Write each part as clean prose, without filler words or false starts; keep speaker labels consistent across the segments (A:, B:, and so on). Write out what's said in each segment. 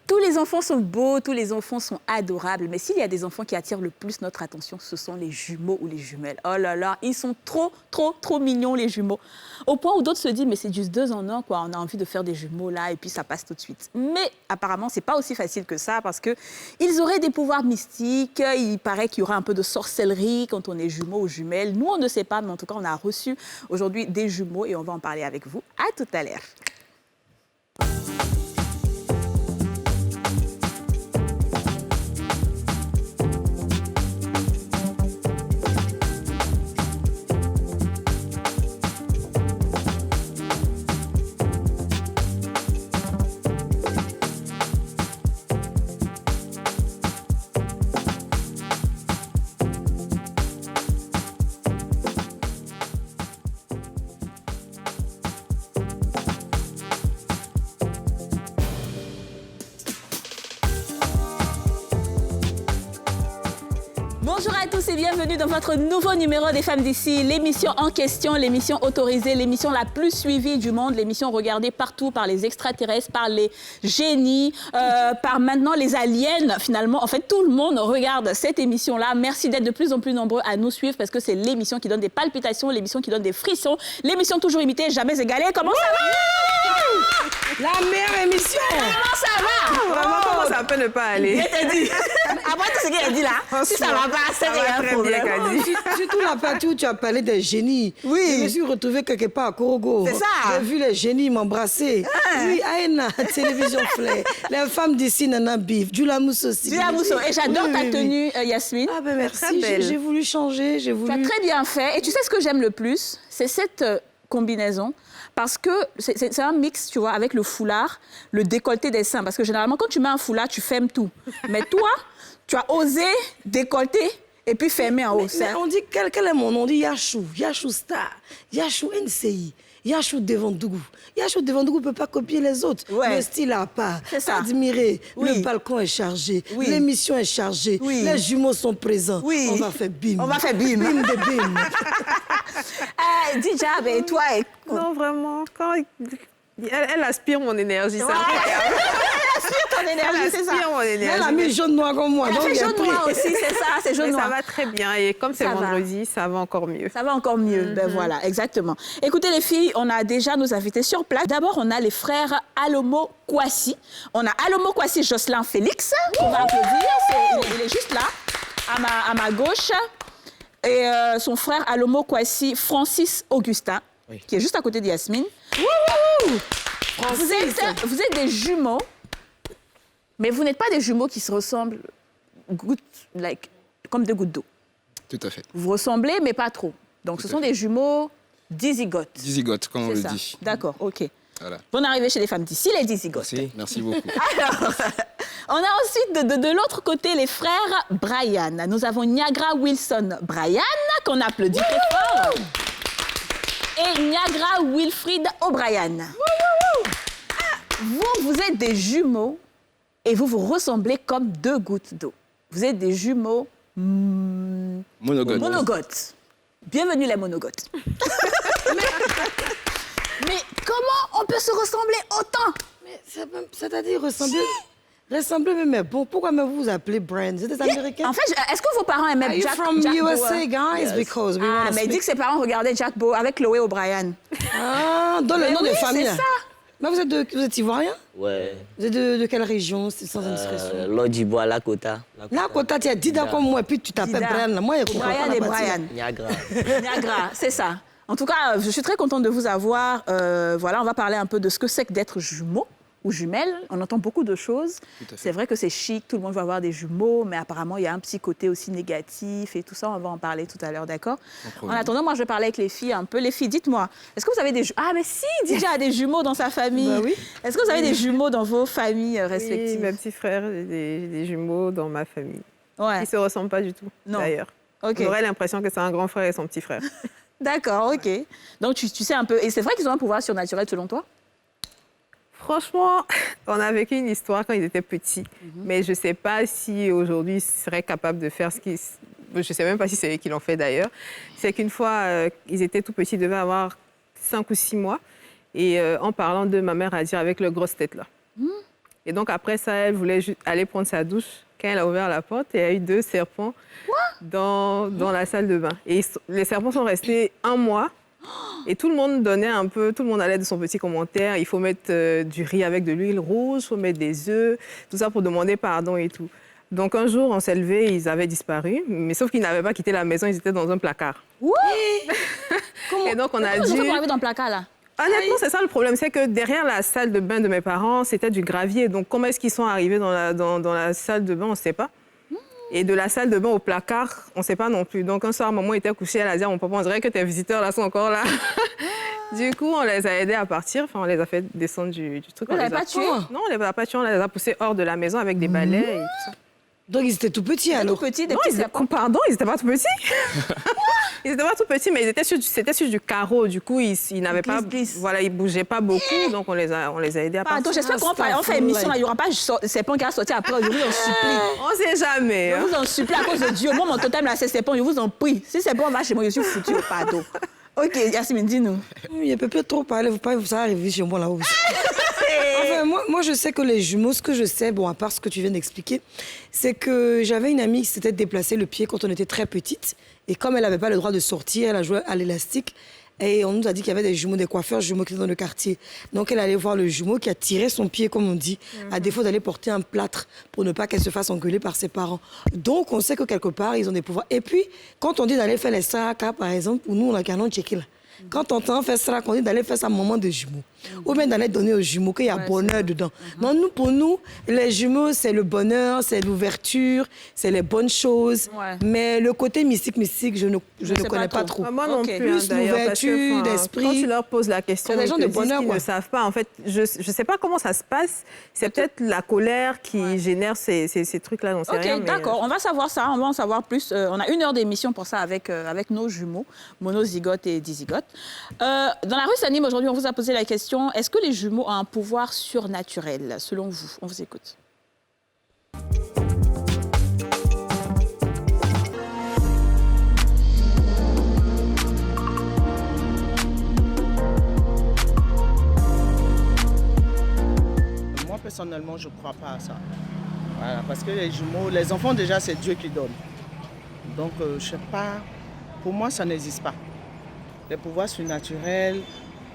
A: Tous les enfants sont beaux, tous les enfants sont adorables, mais s'il y a des enfants qui attirent le plus notre attention, ce sont les jumeaux ou les jumelles. Oh là là, ils sont trop, trop, trop mignons, les jumeaux. Au point où d'autres se disent, mais c'est juste 2 en 1, quoi. On a envie de faire des jumeaux là, et puis ça passe tout de suite. Mais apparemment, c'est pas aussi facile que ça, parce qu'ils auraient des pouvoirs mystiques. Il paraît qu'il y aura un peu de sorcellerie quand on est jumeaux ou jumelles. Nous, on ne sait pas, mais en tout cas, on a reçu aujourd'hui des jumeaux, et on va en parler avec vous. À tout à l'heure. Bonjour à tous et bienvenue dans votre nouveau numéro des Femmes d'ici, l'émission en question, l'émission autorisée, l'émission la plus suivie du monde, l'émission regardée partout par les extraterrestres, par les génies, par maintenant les aliens. Finalement, en fait, tout le monde regarde cette émission-là. Merci d'être de plus en plus nombreux à nous suivre parce que c'est l'émission qui donne des palpitations, l'émission qui donne des frissons, l'émission toujours imitée, jamais égalée. Comment ça va?
B: La meilleure émission!
A: Comment ça va?
B: Vraiment, comment ça peut ne pas aller?
A: Je t'ai dit. Après tout ce qu'il a dit là, si ça va pas, c'est un problème.
B: Surtout la partie où tu as parlé des génies.
A: Oui.
B: Je me suis retrouvée quelque part à Korogo.
A: C'est ça.
B: J'ai vu les génies m'embrasser. Oui, Aïna, télévision Flair. Les femmes d'ici, Nana Bif, Dula Mousso aussi.
A: Dula Mousso. Et j'adore ta tenue, Yasmine.
B: Ah ben merci, j'ai voulu changer, j'ai voulu...
A: Tu as très bien fait. Et tu sais ce que j'aime le plus? C'est cette combinaison. Parce que c'est un mix, tu vois, avec le foulard, le décolleté des seins. Parce que généralement, quand tu mets un foulard, tu fermes tout. Mais toi, tu as osé décolleter et puis fermer en haut.
B: Mais on dit, quel est mon nom? On dit Yachou, Yachou Star, Yachou NCI, Yachou Devandougou. Yachou Devandougou ne peut pas copier les autres.
A: Ouais.
B: Le style à part.
A: C'est ça.
B: Admirer.
A: Oui.
B: Le balcon est chargé.
A: Oui.
B: L'émission est chargée.
A: Oui.
B: Les jumeaux sont présents.
A: Oui.
B: On va faire bim.
A: On va faire bim.
B: Bim de bim.
A: Dijab, et toi?
C: Non, vraiment, quand elle aspire mon énergie, c'est incroyable.
A: Elle aspire ton énergie, c'est ça.
C: Elle aspire mon énergie.
B: Elle a mis jaune noir comme moi.
A: Elle a
B: donc
A: fait
B: j'ai
A: jaune
B: pris.
A: noir aussi, c'est ça, c'est jaune
C: Mais
A: noir.
C: ça va très bien et comme c'est
A: Ça va.
C: vendredi, ça va encore mieux.
A: Ça va encore mieux. Ben voilà, exactement. Écoutez les filles, on a déjà nos invités sur place. D'abord, on a les frères Alomo Kwasi. On a Alomo Kwasi Jocelyn Félix, qu'on va applaudir. Il est juste là, à ma gauche. Et son frère Alomo Kwasi Francis Augustin, qui est juste à côté de Yasmine. Vous êtes des jumeaux, mais vous n'êtes pas des jumeaux qui se ressemblent comme deux gouttes d'eau.
D: Tout à fait.
A: Vous ressemblez, mais pas trop. Donc, ce sont des jumeaux dizygotes.
D: Dizygote, comme on le dit.
A: D'accord, OK.
D: Voilà.
A: Bonne arrivée chez les femmes d'ici, les dizygotes.
D: Merci beaucoup.
A: Alors, on a ensuite de l'autre côté les frères Brian. Nous avons Niagara Wilson Brian, qu'on applaudit très fort. Et Niagara Wilfried O'Brien. Vous êtes des jumeaux et vous vous ressemblez comme deux gouttes d'eau. Vous êtes des jumeaux monogotes. Bienvenue les monogotes. mais comment on peut se ressembler autant?
B: Mais c'est-à-dire ressembler, mais bon, pourquoi vous vous appelez Brand? C'est des Américains?
A: En fait, est-ce que vos parents aimaient
B: Are you
A: Jack
B: from
A: Jack
B: USA,
A: Bauer?
B: guys?
A: Yes.
B: Because we wanna
A: mais il dit
B: speak.
A: que ses parents regardaient Jack Bauer avec Chloé O'Brien.
B: Ah, dans le
A: Mais
B: nom
A: oui,
B: de famille.
A: c'est ça.
B: Mais vous êtes ivoirien?
E: Ouais.
B: Vous êtes de quelle région, c'est sans indiscrétion?
E: L'Odibois, Lakota.
B: Là, quand tu as Dida comme moi, puis tu t'appelles
A: Dida.
B: Brian. Là. Moi, je comprends
A: Brian
B: pas
A: et
B: la partie.
A: Brian.
E: Niagara.
A: Niagara, c'est ça. En tout cas, je suis très contente de vous avoir. Voilà, on va parler un peu de ce que c'est que d'être jumeaux ou jumelles. On entend beaucoup de choses. C'est vrai que c'est chic, tout le monde va avoir des jumeaux, mais apparemment, il y a un petit côté aussi négatif et tout ça, on va en parler tout à l'heure, d'accord? En attendant, moi, je vais parler avec les filles un peu. Les filles, dites-moi, est-ce que vous avez des jumeaux? Ah, mais si, déjà, des jumeaux dans sa famille.
B: Bah oui.
A: Est-ce que vous avez des jumeaux dans vos familles
C: Oui,
A: respectives?
C: mes petits frères, j'ai des jumeaux dans ma famille.
A: Ouais,
C: Ils ne se ressemblent pas du tout,
A: Non.
C: d'ailleurs.
A: ok.
C: On aurait l'impression que c'est un grand frère et son petit frère.
A: D'accord, ok. Donc, tu sais un peu... Et c'est vrai qu'ils ont un pouvoir surnaturel, selon toi?
C: Franchement, on a vécu une histoire quand ils étaient petits, mais je ne sais pas si aujourd'hui ils seraient capables de faire ce qu'ils... Je ne sais même pas si c'est eux qui l'ont fait d'ailleurs. C'est qu'une fois, ils étaient tout petits, ils devaient avoir 5 ou 6 mois. Et en parlant de ma mère a dit avec le grosse tête là. Et donc, après ça, elle voulait aller prendre sa douche. Quand elle a ouvert la porte, il y a eu 2 serpents dans la salle de bain. Et les serpents sont restés 1 mois. Et tout le monde allait de son petit commentaire. Il faut mettre du riz avec de l'huile rouge, il faut mettre des œufs, tout ça pour demander pardon et tout. Donc, un jour, on s'est levé, ils avaient disparu. Mais sauf qu'ils n'avaient pas quitté la maison, ils étaient dans un placard. Et donc, on a dit...
A: Comment arriver dans le placard, là?
C: Honnêtement, c'est ça le problème, c'est que derrière la salle de bain de mes parents, c'était du gravier. Donc, comment est-ce qu'ils sont arrivés dans la salle de bain, on ne sait pas. Et de la salle de bain au placard, on ne sait pas non plus. Donc, un soir, maman était couchée, elle a dit à mon papa, on dirait que tes visiteurs là sont encore là. Du coup, on les a aidés à partir. Enfin, on les a fait descendre du truc.
A: On les a pas tués?
C: Non, on les a pas tués, on les a poussés hors de la maison avec des balais et tout ça.
B: Donc, ils étaient tout petits, alors?
A: Tout petits, des
C: Non,
A: petits serpents.
C: pardon, ils n'étaient pas tout petits. Ils n'étaient pas tout petits, mais c'était sur du carreau. Du coup, ils n'avaient pas...
A: glisse.
C: Voilà, ils ne bougeaient pas beaucoup, donc on les a aidés à partir.
A: Pardon, j'espère qu'on fait émission, là, il n'y aura pas de serpent qui va sortir après. Je vous en supplie.
C: On ne sait jamais.
A: Je vous en supplie à cause de Dieu. Moi, mon totem, là, c'est serpent. Je vous en prie. Si serpent va chez moi, je suis foutu au pardon. OK, Yasmine, dis-nous.
B: Oui, il peut pas trop parler, vous pas ça arriver chez moi là aussi. Enfin, moi, je sais que les jumeaux, ce que je sais, bon, à part ce que tu viens d'expliquer, c'est que j'avais une amie qui s'était déplacé le pied quand on était très petite. Et comme elle n'avait pas le droit de sortir, elle a joué à l'élastique. Et on nous a dit qu'il y avait des jumeaux, des coiffeurs jumeaux qui étaient dans le quartier. Donc, elle allait voir le jumeau qui a tiré son pied, comme on dit, à défaut d'aller porter un plâtre pour ne pas qu'elle se fasse engueuler par ses parents. Donc, on sait que quelque part, ils ont des pouvoirs. Et puis, quand on dit d'aller faire les saraka, par exemple, pour nous, on a qu'un nom checké là. Quand on entend faire ça, on dit d'aller faire ça à un moment de jumeaux. Ou bien d'aller donner aux jumeaux qu'il y a bonheur dedans. Non, pour nous, les jumeaux, c'est le bonheur, c'est l'ouverture, c'est les bonnes choses.
A: Ouais.
B: Mais le côté mystique, je ne
A: sais
B: connais
A: pas
B: pas
A: trop.
B: trop.
C: Moi non
A: Ok.
C: plus,
B: Plus
C: d'ailleurs, parce que,
B: l'ouverture d'esprit.
C: Quand tu leur poses la question,
B: C'est des
C: ils
B: gens
C: te
B: de
C: disent
B: bonheur,
C: qu'ils
B: quoi.
C: ne savent pas. En fait, je ne sais pas comment ça se passe. C'est peut-être la colère qui génère ces trucs-là, j'en sais rien.
A: OK, d'accord. On va savoir ça. On va en savoir plus. On a 1 heure d'émission pour ça avec nos jumeaux, monozygote et dizygote. Dans la rue Sanim, aujourd'hui, on vous a posé la question, est-ce que les jumeaux ont un pouvoir surnaturel, selon vous? On vous écoute.
E: Moi, personnellement, je ne crois pas à ça. Voilà, parce que les jumeaux, les enfants, déjà, c'est Dieu qui donne. Donc, je ne sais pas, pour moi, ça n'existe pas. Les pouvoirs surnaturels,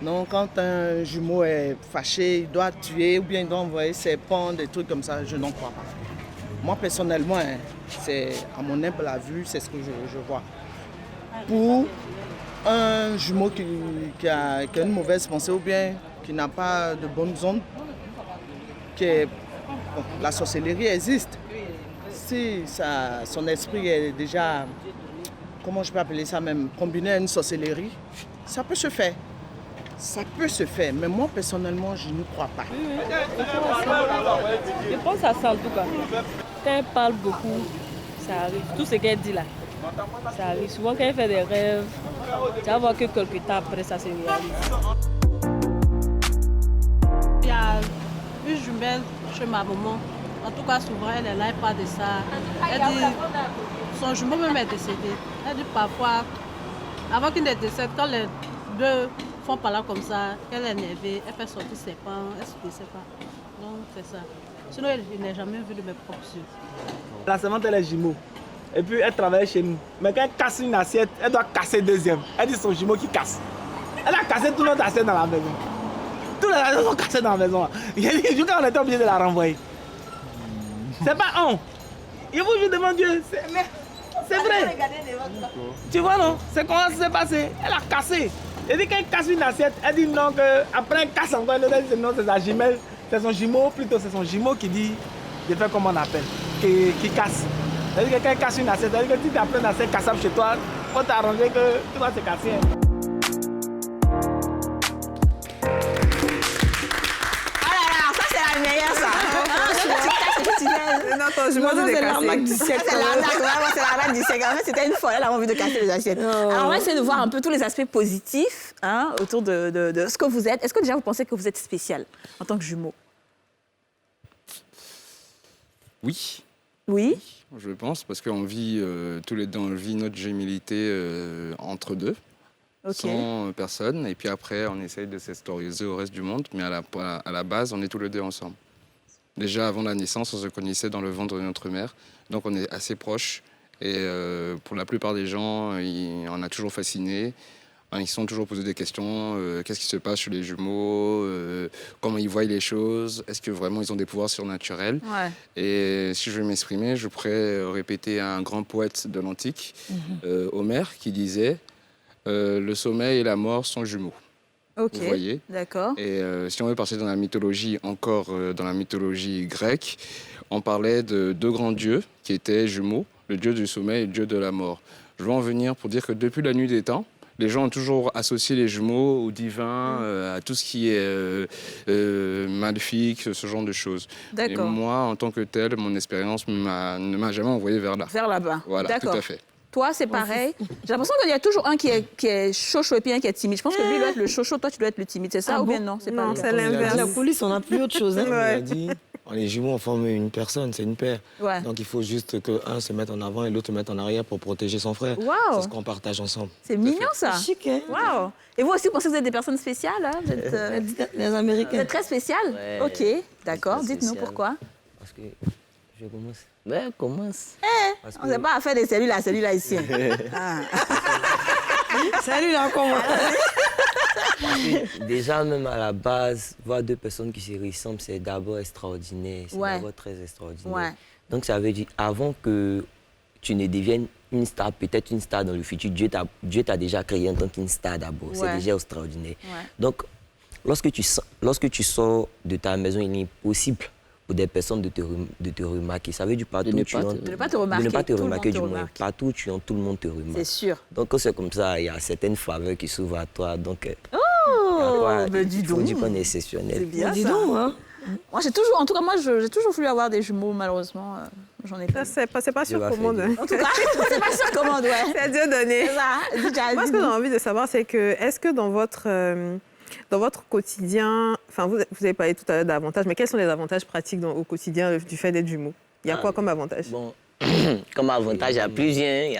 E: non, quand un jumeau est fâché, il doit tuer ou bien il doit envoyer ses pans, des trucs comme ça, je n'en crois pas. Moi, personnellement, c'est à mon humble vue, c'est ce que je vois. Pour un jumeau qui a une mauvaise pensée ou bien qui n'a pas de bonnes ondes, la sorcellerie existe. Si son esprit est déjà, comment je peux appeler ça même, combiné à une sorcellerie, ça peut se faire. Ça peut se faire, mais moi personnellement, je ne crois pas.
F: Je pense à ça en tout cas. Quand elle parle beaucoup, ça arrive. Tout ce qu'elle dit là, ça arrive. Souvent quand elle fait des rêves, tu vas voir que quelques temps après, ça se réalise.
G: Il y a une jumelle chez ma maman. En tout cas, souvent, elle est là, elle parle de ça. Elle dit, son jumeau même est décédé. Elle dit parfois, avant qu'il ne décède, quand les deux font par là comme ça, elle est énervée, elle fait sortir ses pans, elle ne sait pas. Donc, c'est ça. Sinon, je n'ai jamais vu de mes propres yeux.
H: La servante, elle est jumeau. Et puis, elle travaille chez nous. Mais quand elle casse une assiette, elle doit casser deuxième. Elle dit son jumeau qui casse. Elle a cassé toute notre assiette dans la maison. Toutes les assiettes sont cassées dans la maison. Jusqu'à on était obligé de la renvoyer. C'est pas on. Il vous jure devant Dieu. C'est vrai. Tu vois, non? C'est comment ça s'est passé. Elle a cassé. Elle dit qu'elle casse une assiette, elle dit non, qu'après elle casse encore une autre, elle dit non, c'est sa jumelle, c'est son jumeau, plutôt c'est son jumeau qui dit de faire comme on appelle, qui casse. Elle dit que quand elle casse une assiette, elle dit que si tu apprends une assiette cassable chez toi, faut t'arranger que tu vas te casser.
A: Oh là là, ça c'est la meilleure ça.
C: Non, ton jumeau dit de
B: C'est l'arnaque du
C: casser.
B: siècle.
A: C'est l'arnaque du siècle. En fait, c'était une folle, elle a envie de casser les assiettes. Alors, on va essayer de voir un peu tous les aspects positifs autour de ce que vous êtes. Est-ce que déjà vous pensez que vous êtes spécial en tant que jumeau?
D: Oui,
A: Oui.
D: je pense, parce qu'on vit tous les deux, on vit notre gémilité entre deux,
A: Ok.
D: sans personne. Et puis après, on essaye de s'extérioriser au reste du monde, mais à la base, on est tous les deux ensemble. Déjà, avant la naissance, on se connaissait dans le ventre de notre mère. Donc, on est assez proches. Et pour la plupart des gens, on a toujours fasciné. Ils se sont toujours posé des questions. Qu'est-ce qui se passe chez les jumeaux? Comment ils voient les choses? Est-ce que vraiment ils ont des pouvoirs surnaturels?
A: Ouais.
D: Et si je vais m'exprimer, je pourrais répéter un grand poète de l'Antique, Homère, qui disait le sommeil et la mort sont jumeaux.
A: Ok.
D: Vous voyez?
A: D'accord.
D: Et si on veut passer dans la mythologie, encore dans la mythologie grecque, on parlait de deux grands dieux qui étaient jumeaux, le dieu du sommeil et le dieu de la mort. Je veux en venir pour dire que depuis la nuit des temps, les gens ont toujours associé les jumeaux au divin, à tout ce qui est maléfique, ce genre de choses. Et
A: D'accord.
D: moi, en tant que tel, mon expérience ne m'a jamais envoyé vers là.
A: Vers là-bas.
D: Voilà, tout
A: D'accord.
D: à fait.
A: Toi, c'est pareil. J'ai l'impression qu'il y a toujours un qui est chaud et puis un qui est timide. Je pense que lui doit être le chaud, toi, tu dois être le timide. C'est ça
B: Ah
A: ou bien
B: bon?
A: non? C'est
C: Non,
A: pas
C: c'est
A: le cas.
C: l'inverse.
B: La police, on n'a plus autre chose. Hein.
I: Comme il a dit, les jumeaux, on forme une personne, c'est une paire.
A: Ouais.
I: Donc il faut juste qu'un se mette en avant et l'autre se mette en arrière pour protéger son frère.
A: Waouh.
I: C'est ce qu'on partage ensemble.
A: C'est mignon, ça.
B: Chic, hein?
A: Waouh. Et vous aussi, vous pensez que vous êtes des personnes spéciales, hein? Vous êtes,
B: Les
A: vous
B: Américains.
A: êtes très spéciales?
J: Ouais,
A: Ok, d'accord.
J: très
A: Dites-nous
J: spécial.
A: pourquoi.
J: Parce que je commence. Ouais, commence. Parce
A: On ne sait pas à faire des cellules ici. Ah.
B: Salut, là, comment?
J: Déjà, même à la base, voir deux personnes qui se ressemblent, c'est d'abord extraordinaire. C'est
A: Ouais.
J: d'abord très extraordinaire.
A: Ouais.
J: Donc, ça veut dire, avant que tu ne deviennes une star, peut-être une star dans le futur, Dieu t'a déjà créé en tant qu'une star d'abord.
A: Ouais.
J: C'est déjà extraordinaire.
A: Ouais.
J: Donc, lorsque tu sors de ta maison, il est impossible pour des personnes de te remarquer. Ça veut dire partout
K: ne
J: où tu
K: pas te-
J: entres-
A: De ne pas te remarquer.
J: de ne pas te
A: Tout le monde
J: remarquer
A: te
J: du moins.
A: remarque.
J: Partout où tu entres, tout le monde te remarque.
A: C'est sûr.
J: Donc, quand c'est comme ça, il y a certaines faveurs qui s'ouvrent à toi. Donc,
A: Oh, ben dis
J: il faut
A: donc.
J: dire qu'on est exceptionnel.
A: C'est bien
B: Dis
A: ça.
B: donc, hein?
A: Moi, j'ai toujours, en tout cas, moi, j'ai toujours voulu avoir des jumeaux, malheureusement. J'en ai pas.
C: Ça, c'est pas sur
J: va
C: commande.
J: faire
A: En tout cas, c'est pas sur commande, ouais.
C: C'est Dieu donné.
A: C'est ça. Déjà,
C: Moi, ce que j'ai envie de savoir, c'est que, est-ce que dans votre quotidien, enfin, vous avez parlé tout à l'heure d'avantages, mais quels sont les avantages pratiques au quotidien du fait d'être jumeaux? Il y a quoi comme avantage?
K: Bon, comme avantage, il y a plusieurs. Il y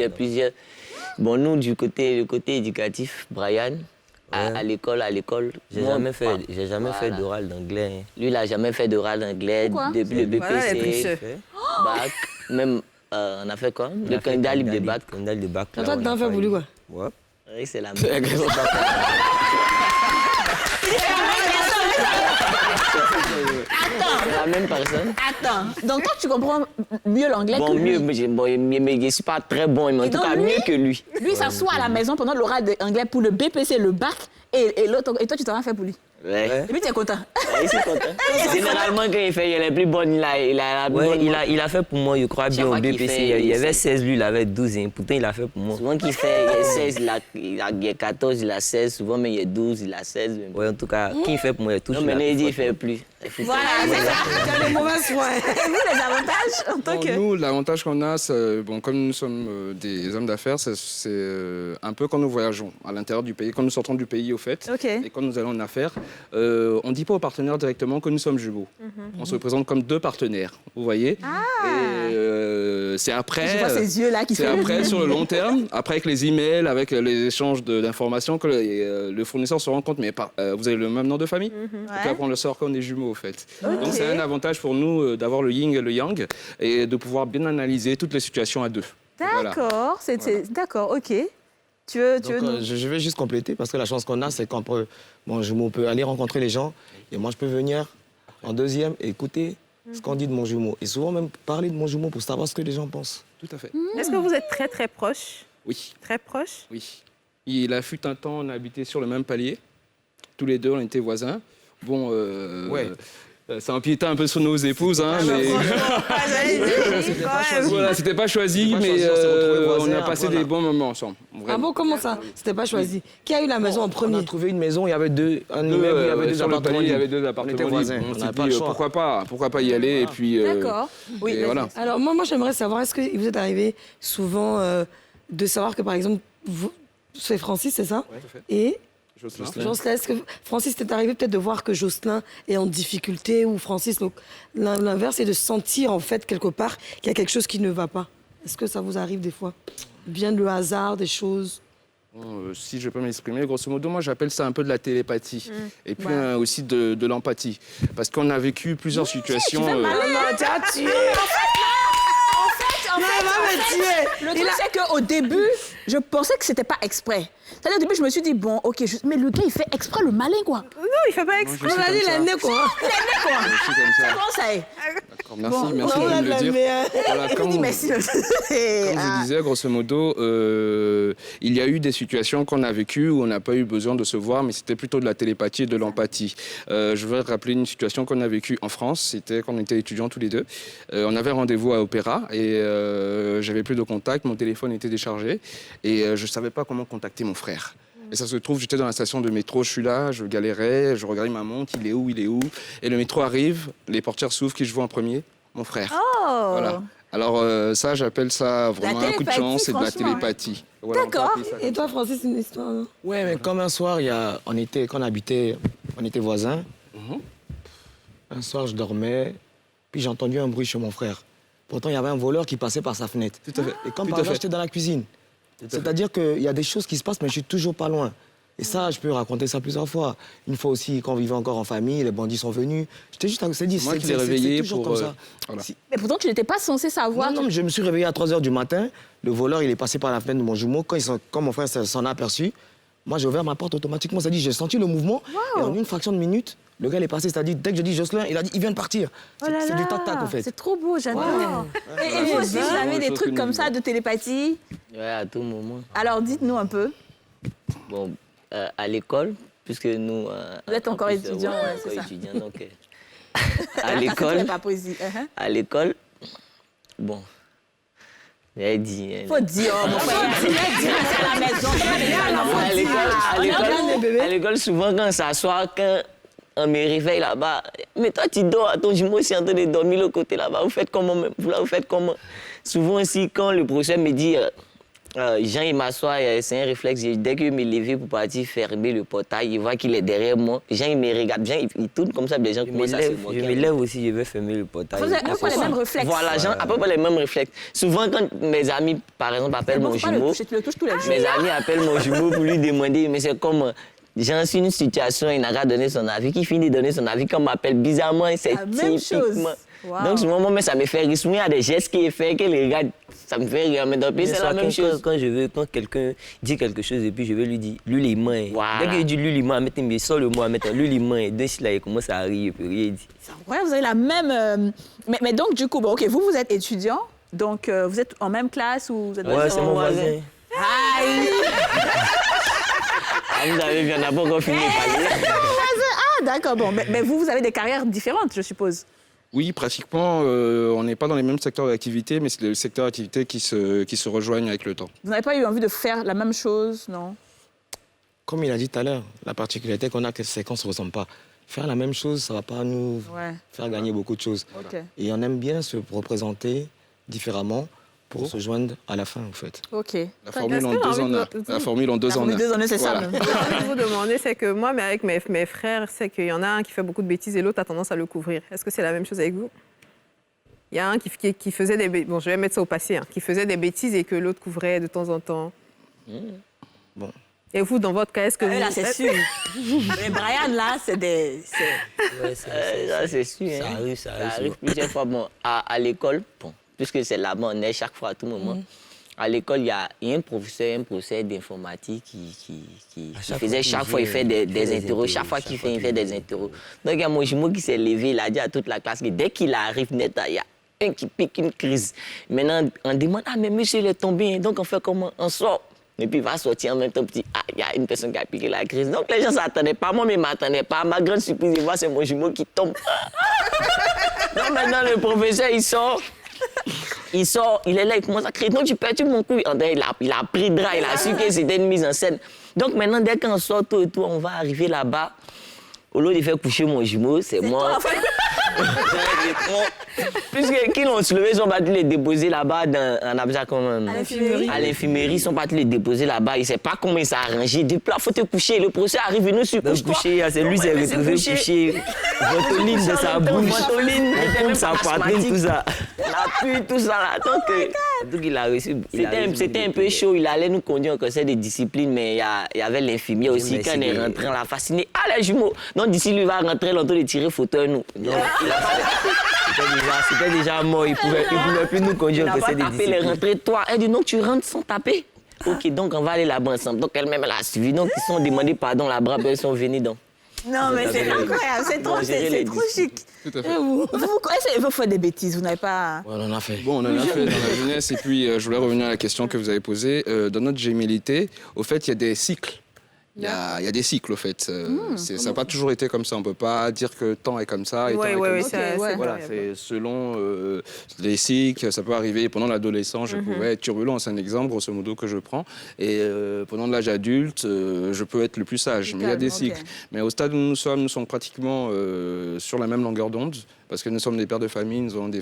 K: a plusieurs. Bon, nous, le côté éducatif, Brian, à l'école,
J: J'ai
K: moi,
J: jamais fait,
K: voilà.
J: d'oral d'anglais. hein.
K: Lui, il n'a jamais fait d'oral d'anglais
A: Pourquoi?
K: depuis le BPC,
C: Voilà, les tricheurs.
K: bac, même, on a fait quoi? Le candidat libre de bac.
J: Candidat libre de bac.
B: Toi,
J: là,
B: tu
J: on
B: t'en
J: a
B: fais
J: failli.
B: voulu, quoi?
J: Ouais.
K: Oui, c'est la même. C'est la même personne.
A: Attends. Donc, toi, tu comprends mieux l'anglais
K: Bon,
A: que lui.
K: mieux, mais je ne suis pas très bon, mais en
A: Et
K: tout
A: donc,
K: cas,
A: lui-
K: mieux que lui.
A: Lui, il s'assoit à la maison pendant l'oral d'anglais pour le BPC, le bac, et l'autre. Et toi, tu t'en as fait pour lui.
K: Ouais.
A: Et puis, tu es content.
K: Ouais, il est content. Généralement, quand il fait les plus bonnes, il a la plus
J: Ouais,
K: bonne
J: il a fait pour moi, je crois
K: Chaque
J: bien au
K: fois qu'il
J: BPC.
K: fait,
J: Il y avait
K: il
J: 16, lui, il avait 12. Hein. Pourtant, il a fait pour moi.
K: Souvent qu'il fait, il y a 16, il y a 14, il a 16. Souvent, mais il y a 12, il a 16.
J: Ouais, en tout cas, qui il fait pour moi, il touche.
K: Non, mais
J: la
K: il dit,
J: plus
K: il fait plus.
A: Voilà, c'est ça.
B: Tu as les mauvaises foi.
A: Et vous, les avantages en tant
D: Bon,
A: que.
D: nous, l'avantage qu'on a, bon, comme nous sommes des hommes d'affaires, c'est un peu quand nous voyageons à l'intérieur du pays, quand nous sortons du pays au fait,
A: Ok.
D: et quand nous allons en affaires, on ne dit pas aux partenaires directement que nous sommes jumeaux. On se présente comme deux partenaires, vous voyez. Et c'est après.
A: Je vois ces yeux-là qui
D: C'est
A: font.
D: après, sur le long terme, après avec les emails, avec les échanges d'informations, que le fournisseur se rend compte, mais vous avez le même nom de famille. Et puis
A: Ouais.
D: après, on le sort quand on est jumeaux, au fait.
A: Ok.
D: Donc c'est un avantage pour nous d'avoir le yin et le yang et de pouvoir bien analyser toutes les situations à deux. Voilà.
A: D'accord, d'accord, ok. Tu veux
I: Donc,
A: nous-
I: je vais juste compléter parce que la chance qu'on a, c'est qu'on peut, on peut aller rencontrer les gens et moi, je peux venir en deuxième et écouter ce qu'on dit de mon jumeau. Et souvent même parler de mon jumeau pour savoir ce que les gens pensent.
D: Tout à fait.
C: Est-ce que vous êtes très, très proches?
D: Oui,
C: Très proches?
D: oui. Il a fut un temps, on habitait sur le même palier. Tous les deux, on était voisins. Bon,
I: Ouais.
D: Ça empiétait un peu sur nos épouses, hein, mais... Voilà, c'était pas choisi,
I: C'était pas
D: mais
I: choisi, on s'est retrouvés
D: on
I: voisins,
D: a passé
I: voilà.
D: des bons moments ensemble.
B: Ah
D: Vraiment.
B: bon, comment ça? C'était pas choisi. Qui a eu la maison en
I: On a
B: premier?
I: trouvé une maison, il y avait un
D: Deux,
I: immeuble, il y avait deux
D: sur le
I: appartements
D: palier, il y avait
I: libres.
D: deux
I: On
D: appartements
I: était
D: libres.
I: voisins,
D: On
I: on
D: s'est
I: n'avait
D: dit,
I: pas le choix.
D: pourquoi pas y aller, et puis...
A: D'accord. Oui,
D: et
A: vas-y.
D: voilà.
B: Alors, moi j'aimerais savoir, est-ce que vous êtes arrivé souvent de savoir que, par exemple, c'est Francis, c'est ça?
D: Ouais, tout à fait.
B: Et
D: Jocelyn.
B: Jocelyn, est-ce que Francis, t'est arrivé peut-être de voir que Jocelyn est en difficulté ou Francis, donc, l'inverse, et de sentir en fait quelque part qu'il y a quelque chose qui ne va pas? Est-ce que ça vous arrive des fois? Bien le hasard, des choses?
D: Si je peux m'exprimer, grosso modo, moi j'appelle ça un peu de la télépathie. Et puis aussi de l'empathie. Parce qu'on a vécu plusieurs situations.
B: Non, tu as tué.
A: Le truc, c'est qu'au début, je pensais que c'était pas exprès. C'est-à-dire, au début, je me suis dit, bon, ok, mais le gars, il fait exprès le malin, quoi.
C: Non, il fait pas exprès.
B: On a dit la nez, quoi.
A: C'est bon, ça y est.
D: D'accord, merci de me le dire. Voilà, comme
A: dis merci.
D: je disais, grosso modo, il y a eu des situations qu'on a vécues où on n'a pas eu besoin de se voir, mais c'était plutôt de la télépathie et de l'empathie. Je vais rappeler une situation qu'on a vécue en France. C'était quand on était étudiants tous les deux. On avait rendez-vous à Opéra et j'avais plus de contact. Mon téléphone était déchargé et je ne savais pas comment contacter mon frère. Et ça se trouve, j'étais dans la station de métro, je suis là, je galérais, je regardais ma montre, il est où? Et le métro arrive, les portières s'ouvrent, qui je vois en premier? Mon frère.
A: Oh.
D: Voilà. Alors ça, j'appelle ça vraiment un coup de chance et de la télépathie. Voilà,
A: d'accord.
B: Et toi, Francis, une histoire, non?
I: Ouais, mais comme un soir, quand on était voisins, un soir, je dormais, puis j'ai entendu un bruit chez mon frère. Pourtant, il y avait un voleur qui passait par sa fenêtre.
D: Tout à fait.
I: Et comme par hasard, j'étais dans la cuisine. C'est-à-dire qu'il y a des choses qui se passent, mais je suis toujours pas loin. Et ça, je peux raconter ça plusieurs fois. Une fois aussi, quand on vivait encore en famille, les bandits sont venus. J'étais juste à côté.
D: Moi qui l'ai réveillé
I: toujours
D: pour...
I: comme ça.
D: Voilà.
A: Mais pourtant, tu n'étais pas censé savoir.
I: Non, je me suis réveillé à 3h du matin. Le voleur, il est passé par la fenêtre de mon jumeau. Quand mon frère s'en a aperçu, moi, j'ai ouvert ma porte automatiquement. C'est-à-dire, j'ai senti le mouvement. Et en une fraction de minute, le gars, il est passé. C'est-à-dire, dès que je dis Jocelyn, il a dit, il vient de partir. C'est du tac-tac, en fait.
A: C'est trop beau, j'adore. Et vous aussi, vous avez des trucs comme ça de télépathie?
K: Ouais, à tout moment.
A: Alors, dites-nous un peu.
K: Bon, à l'école, puisque nous...
A: Vous êtes encore étudiant,
K: ouais,
A: c'est ça.
K: Étudiant, donc... à l'école...
A: pas poésie.
K: À l'école, bon... Elle dit...
A: Faut dire, mon frère. À la maison.
K: À l'école, souvent, quand on s'assoit, quand on me réveille là-bas, mais toi, tu dors, ton jumeau aussi en train de dormir le côté là-bas. Vous faites comment même? Vous faites comment? Souvent aussi, quand le professeur me dit... Jean, il m'assoit, c'est un réflexe. Dès que je me lève pour partir fermer le portail, il voit qu'il est derrière moi. Jean, il me regarde. Jean, il tourne comme ça, les gens commencent à se moquer.
J: Je me lève aussi, je vais fermer le portail.
A: Vous avez pas les mêmes réflexes.
K: Voilà, Jean, à peu près les mêmes réflexes. Souvent, quand mes amis, par exemple, appellent mon jumeau, mes amis appellent mon jumeau pour lui demander, mais c'est comme... J'ai su une situation, il n'a qu'à donner son avis. Qui finit de donner son avis, quand on m'appelle bizarrement, c'est typiquement... Wow. Donc, ce moment, ça me fait rire. Souvent, il y a des gestes qu'il fait, qu'il regarde, ça me fait rire. Mais dans le pays, c'est la même chose.
J: Quand quelqu'un dit quelque chose et puis je vais lui dire, lui les mains. Voilà. Dès qu'il dit lui les mains, il sort le mot, lui les mains. Et dès là, il commence à rire, il peut rien dire.
A: Ouais, vous avez la même. Mais donc, du coup, bon, ok, vous êtes étudiant, donc vous êtes en même classe ou vous êtes
J: ouais, c'est mon voisin.
A: Aïe!
K: Vous avez bien d'abord encore fini de parler.
A: Ah, d'accord, bon. Mais vous avez des carrières différentes, je suppose.
D: Oui, pratiquement, on n'est pas dans les mêmes secteurs d'activité, mais c'est des secteurs d'activité qui se rejoignent avec le temps.
A: Vous n'avez pas eu envie de faire la même chose, non?
I: Comme il a dit tout à l'heure, la particularité qu'on a, c'est qu'on ne se ressemble pas. Faire la même chose, ça ne va pas nous faire gagner beaucoup de choses.
A: Okay.
I: Et on aime bien se représenter différemment pour se joindre à la fin, en fait.
A: OK.
D: La formule en 2 ans. La formule en 2 ans.
A: 2 ans, c'est ça.
C: Ce que je vous demander, c'est que moi, mais avec mes frères, c'est qu'il y en a un qui fait beaucoup de bêtises et l'autre a tendance à le couvrir. Est-ce que c'est la même chose avec vous? Il y a un qui faisait des bêtises, bon, je vais mettre ça au passé, hein, qui faisait des bêtises et que l'autre couvrait de temps en temps.
I: Bon.
C: Et vous, dans votre cas, est-ce que vous...
A: Là, c'est sûr. Mais Brian, là, c'est des...
K: Ouais, ça, c'est sûr. Hein. Ça arrive plusieurs fois. Bon, à l'école, bon, puisque c'est là-bas, on est chaque fois, à tout moment. À l'école, il y a un professeur d'informatique qui faisait chaque fois, il fait des interros. Chaque fois qu'il fait, il fait des interros. Donc, il y a mon jumeau qui s'est levé, il a dit à toute la classe que dès qu'il arrive net, il y a un qui pique une crise. Maintenant, on demande, ah, mais monsieur, il est tombé. Donc, on fait comment? On sort. Et puis, il va sortir en même temps, petit, ah, il y a une personne qui a piqué la crise. Donc, les gens ne s'attendaient pas. Moi, mais ne m'attendaient pas. Ma grande surprise, ils voient, c'est mon jumeau qui tombe. Donc, maintenant, le professeur, il sort, il est là, il commence à crier. Non, tu perturbes mon cou. Il a pris drap, il a su que c'était une mise en scène. Donc maintenant, dès qu'on sort tout et tout, on va arriver là-bas. Au lieu de faire coucher mon jumeau, c'est moi. Puisque qu'ils l'ont soulevé, ils sont partis les déposer là-bas à l'infirmerie. Ils sont partis les déposer là-bas. Il ne sait pas comment il s'est arrangé. Depuis là, il faut te coucher. Le professeur arrive, il nous couche.
J: C'est lui qui s'est retrouvé couché. Ventoline de sa bouche, sa poitrine, tout ça.
K: l'appui, tout ça là. Donc,
J: il a reçu.
K: C'était un peu chaud. Il allait nous conduire au conseil de discipline, mais il y avait l'infirmier aussi. Quand on est rentré, on l'a fasciné. Ah, les jumeaux! Donc, d'ici, lui va rentrer, l'entour de tirer photo à nous.
J: C'était déjà mort. Il pouvait plus nous conduire au conseil de discipline.
K: Il est rentré, toi. Elle dit non, tu rentres sans taper. Ok, donc on va aller là-bas ensemble. Donc, elle-même, elle a suivi. Donc, ils sont demandé pardon là-bas, ils sont venus donc.
A: Non, mais c'est incroyable, c'est trop chic.
D: Tout à fait.
A: Et vous faites des bêtises, vous n'avez pas...
I: Ouais, on en a fait.
D: Bon, on en a fait dans la jeunesse. Et puis, je voulais revenir à la question que vous avez posée. Dans notre gémilité, au fait, il y a des cycles. Il y a des cycles, au fait. Ça n'a pas toujours été comme ça. On ne peut pas dire que temps est comme ça et temps est comme ça. Voilà, c'est selon les cycles. Ça peut arriver pendant l'adolescence. Je pouvais être turbulent, c'est un exemple, grosso modo, que je prends. Et pendant l'âge adulte, je peux être le plus sage. Mais il y a des cycles. Mais au stade où nous sommes pratiquement sur la même longueur d'onde. Parce que nous sommes des pères de famille, nous avons des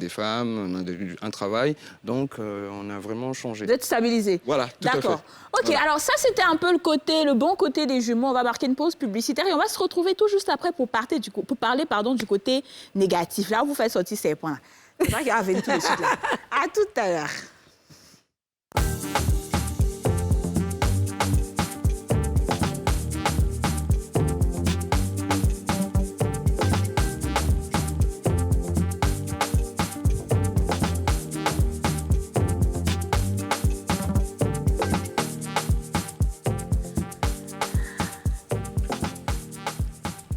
D: femmes, on a un travail. Donc, on a vraiment changé.
A: Vous êtes stabilisé.
D: Voilà, tout à fait.
A: D'accord. OK, voilà. Alors ça, c'était un peu le bon côté des jumeaux. On va marquer une pause publicitaire et on va se retrouver tout juste après pour parler du côté négatif. Là, vous faites sortir ces points-là. C'est vrai qu'il y a tout de suite là. À tout à l'heure.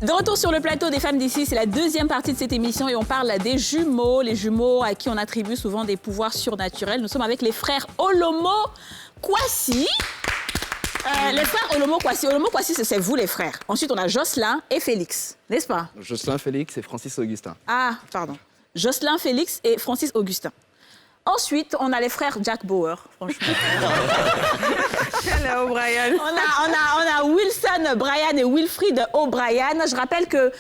A: De retour sur le plateau des femmes d'ici, c'est la deuxième partie de cette émission et on parle des jumeaux, les jumeaux à qui on attribue souvent des pouvoirs surnaturels. Nous sommes avec les frères Olomo Kwasi. Les frères Olomo Kwasi. Olomo Kwasi, c'est vous les frères. Ensuite, on a Jocelyn et Félix, n'est-ce pas?
D: Jocelyn, Félix et Francis Augustin.
A: Ah, pardon. Jocelyn, Félix et Francis Augustin. Ensuite, on a les frères Jack Bauer, franchement.
C: Hello, Brian.
A: On a Wilson, Brian et Wilfried O'Brien. Je rappelle que